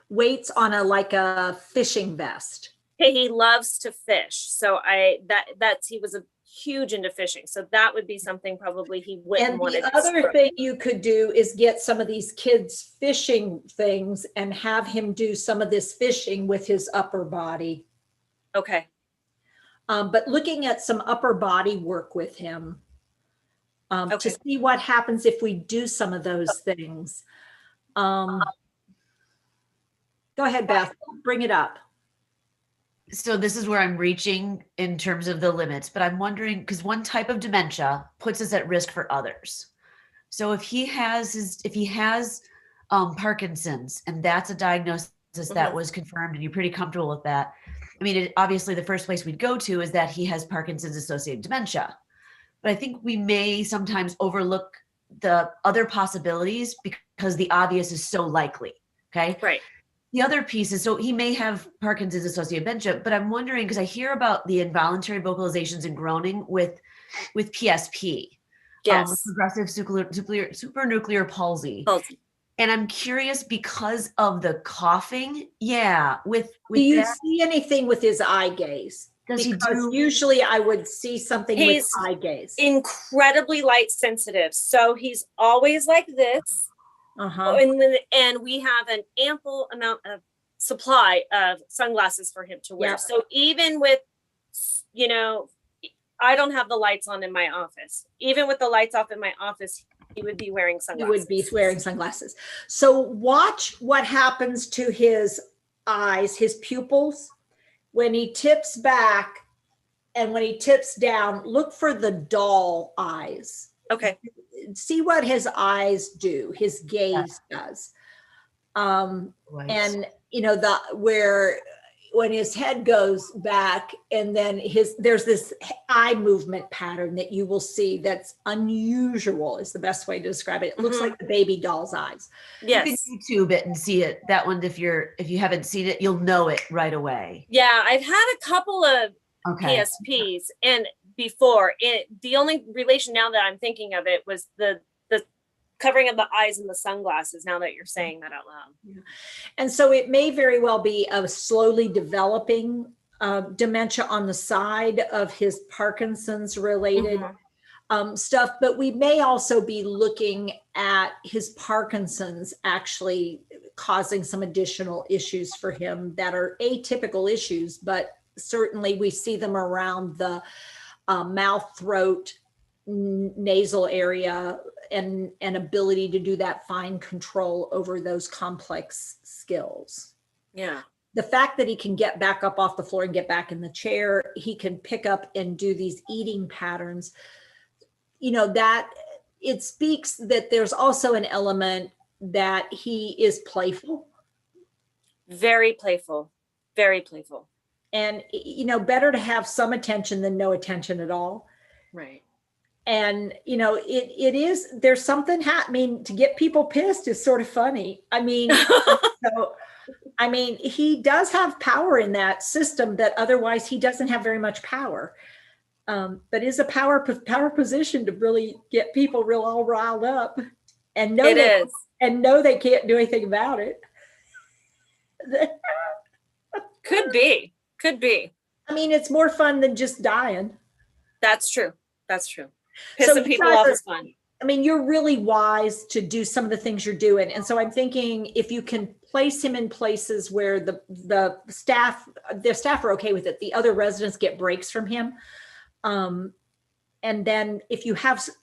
weights on a fishing vest? Okay, he loves to fish. So he was a huge into fishing. So that would be something probably he wouldn't And want the to other thing you could do is get some of these kids fishing things and have him do some of this fishing with his upper body. Okay. But looking at some upper body work with him to Okay. see what happens if we do some of those things. Go ahead, Beth, bring it up. So this is where I'm reaching in terms of the limits, but I'm wondering, because one type of dementia puts us at risk for others. So if he has Parkinson's, and that's a diagnosis that was confirmed, and you're pretty comfortable with that. I mean, obviously the first place we'd go to is that he has Parkinson's associated dementia, but I think we may sometimes overlook the other possibilities because the obvious is so likely. Okay. Right. The other piece is, so he may have Parkinson's associated dementia, but I'm wondering, because I hear about the involuntary vocalizations and groaning with PSP, Yes. progressive supranuclear palsy. And I'm curious because of the coughing. Yeah. With do you that, see anything with his eye gaze? does he Because do? usually I would see something with He's eye gaze. incredibly light sensitive. So he's always like this. And we have an ample amount of supply of sunglasses for him to wear. Yep. So even with, I don't have the lights on in my office. Even with the lights off in my office, he would be wearing He sunglasses. would be wearing sunglasses. So watch what happens to his eyes, his pupils, when he tips back and when he tips down. Look for the dull eyes. Okay. See what his eyes do, his gaze does. Right. And when his head goes back and then there's this eye movement pattern that you will see that's unusual is the best way to describe it. It looks like the baby doll's eyes. Yes. You can YouTube it and see it. That one, if you haven't seen it, you'll know it right away. Yeah, I've had a couple of PSPs, and before the only relation now that I'm thinking of it was the covering of the eyes and the sunglasses, now that you're saying that out loud. Yeah. And so it may very well be a slowly developing dementia on the side of his Parkinson's related stuff, but we may also be looking at his Parkinson's actually causing some additional issues for him that are atypical issues, but certainly we see them around the mouth, throat, nasal area, and ability to do that fine control over those complex skills. Yeah. The fact that he can get back up off the floor and get back in the chair, he can pick up and do these eating patterns, that it speaks that there's also an element that he is playful. Very playful, very playful. And, better to have some attention than no attention at all. Right. And, there's something happening. To get people pissed is sort of funny. He does have power in that system that otherwise he doesn't have very much power. But is a power position to really get people all riled up and know they can't do anything about it. Could be. I mean, it's more fun than just dying. That's true. Pissing people off is fun. I mean, you're really wise to do some of the things you're doing. And so I'm thinking if you can place him in places where the staff are okay with it, the other residents get breaks from him. And then if you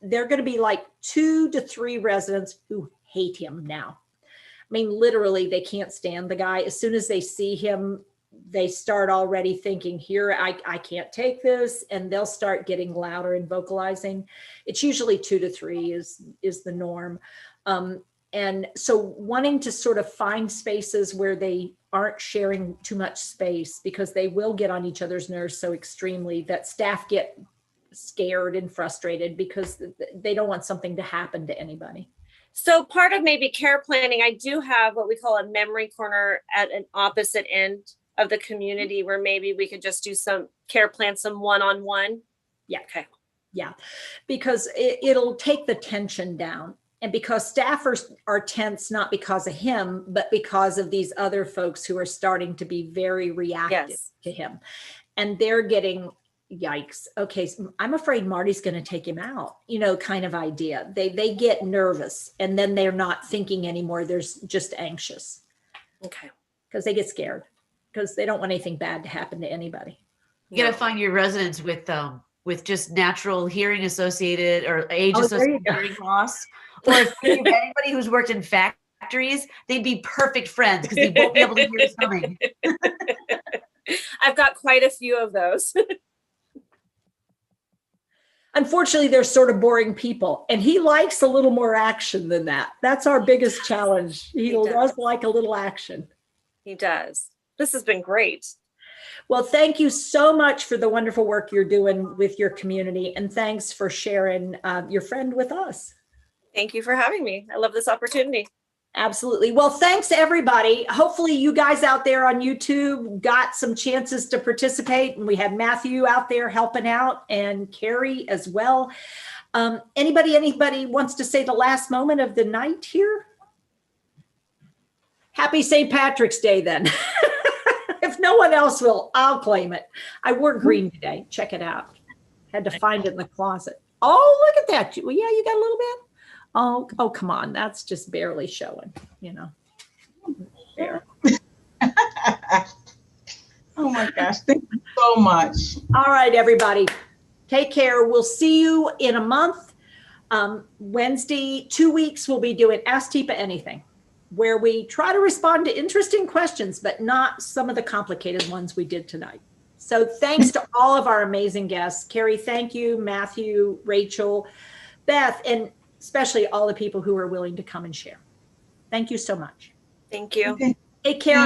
there are going to be like 2 to 3 residents who hate him now. I mean, literally, they can't stand the guy. As soon as they see him, they start already thinking, here, I can't take this. And they'll start getting louder and vocalizing. It's usually 2 to 3 is the norm. And so wanting to sort of find spaces where they aren't sharing too much space, because they will get on each other's nerves so extremely that staff get scared and frustrated because they don't want something to happen to anybody. So part of maybe care planning, I do have what we call a memory corner at an opposite end of the community where maybe we could just do some care plan, some one-on-one. Yeah. Okay. Yeah, because it'll take the tension down. And because staff are tense, not because of him, but because of these other folks who are starting to be very reactive to him. And they're getting, yikes, okay, so I'm afraid Marty's going to take him out, kind of idea. They get nervous and then they're not thinking anymore. They're just anxious. Okay. Because they get scared because they don't want anything bad to happen to anybody. You got to find your residents with just natural hearing associated or age associated hearing loss. Or if you have anybody who's worked in factories, they'd be perfect friends because they won't be able to hear something. I've got quite a few of those. Unfortunately, they're sort of boring people, and he likes a little more action than that. That's our biggest challenge. He does like a little action. He does. This has been great. Well, thank you so much for the wonderful work you're doing with your community, and thanks for sharing your friend with us. Thank you for having me. I love this opportunity. Absolutely. Well, thanks everybody. Hopefully you guys out there on YouTube got some chances to participate, and we had Matthew out there helping out and Carrie as well. Anybody wants to say the last moment of the night here? Happy St. Patrick's Day then. If no one else will, I'll claim it. I wore green today. Check it out. Had to find it in the closet. Oh, look at that. Well, yeah, you got a little bit. Oh, come on. That's just barely showing, There. Oh my gosh. Thank you so much. All right, everybody. Take care. We'll see you in a month. Wednesday, 2 weeks, we'll be doing Ask Teepa Anything, where we try to respond to interesting questions, but not some of the complicated ones we did tonight. So thanks to all of our amazing guests. Carrie, thank you. Matthew, Rachel, Beth, and especially all the people who are willing to come and share. Thank you so much. Thank you. Okay. Take care.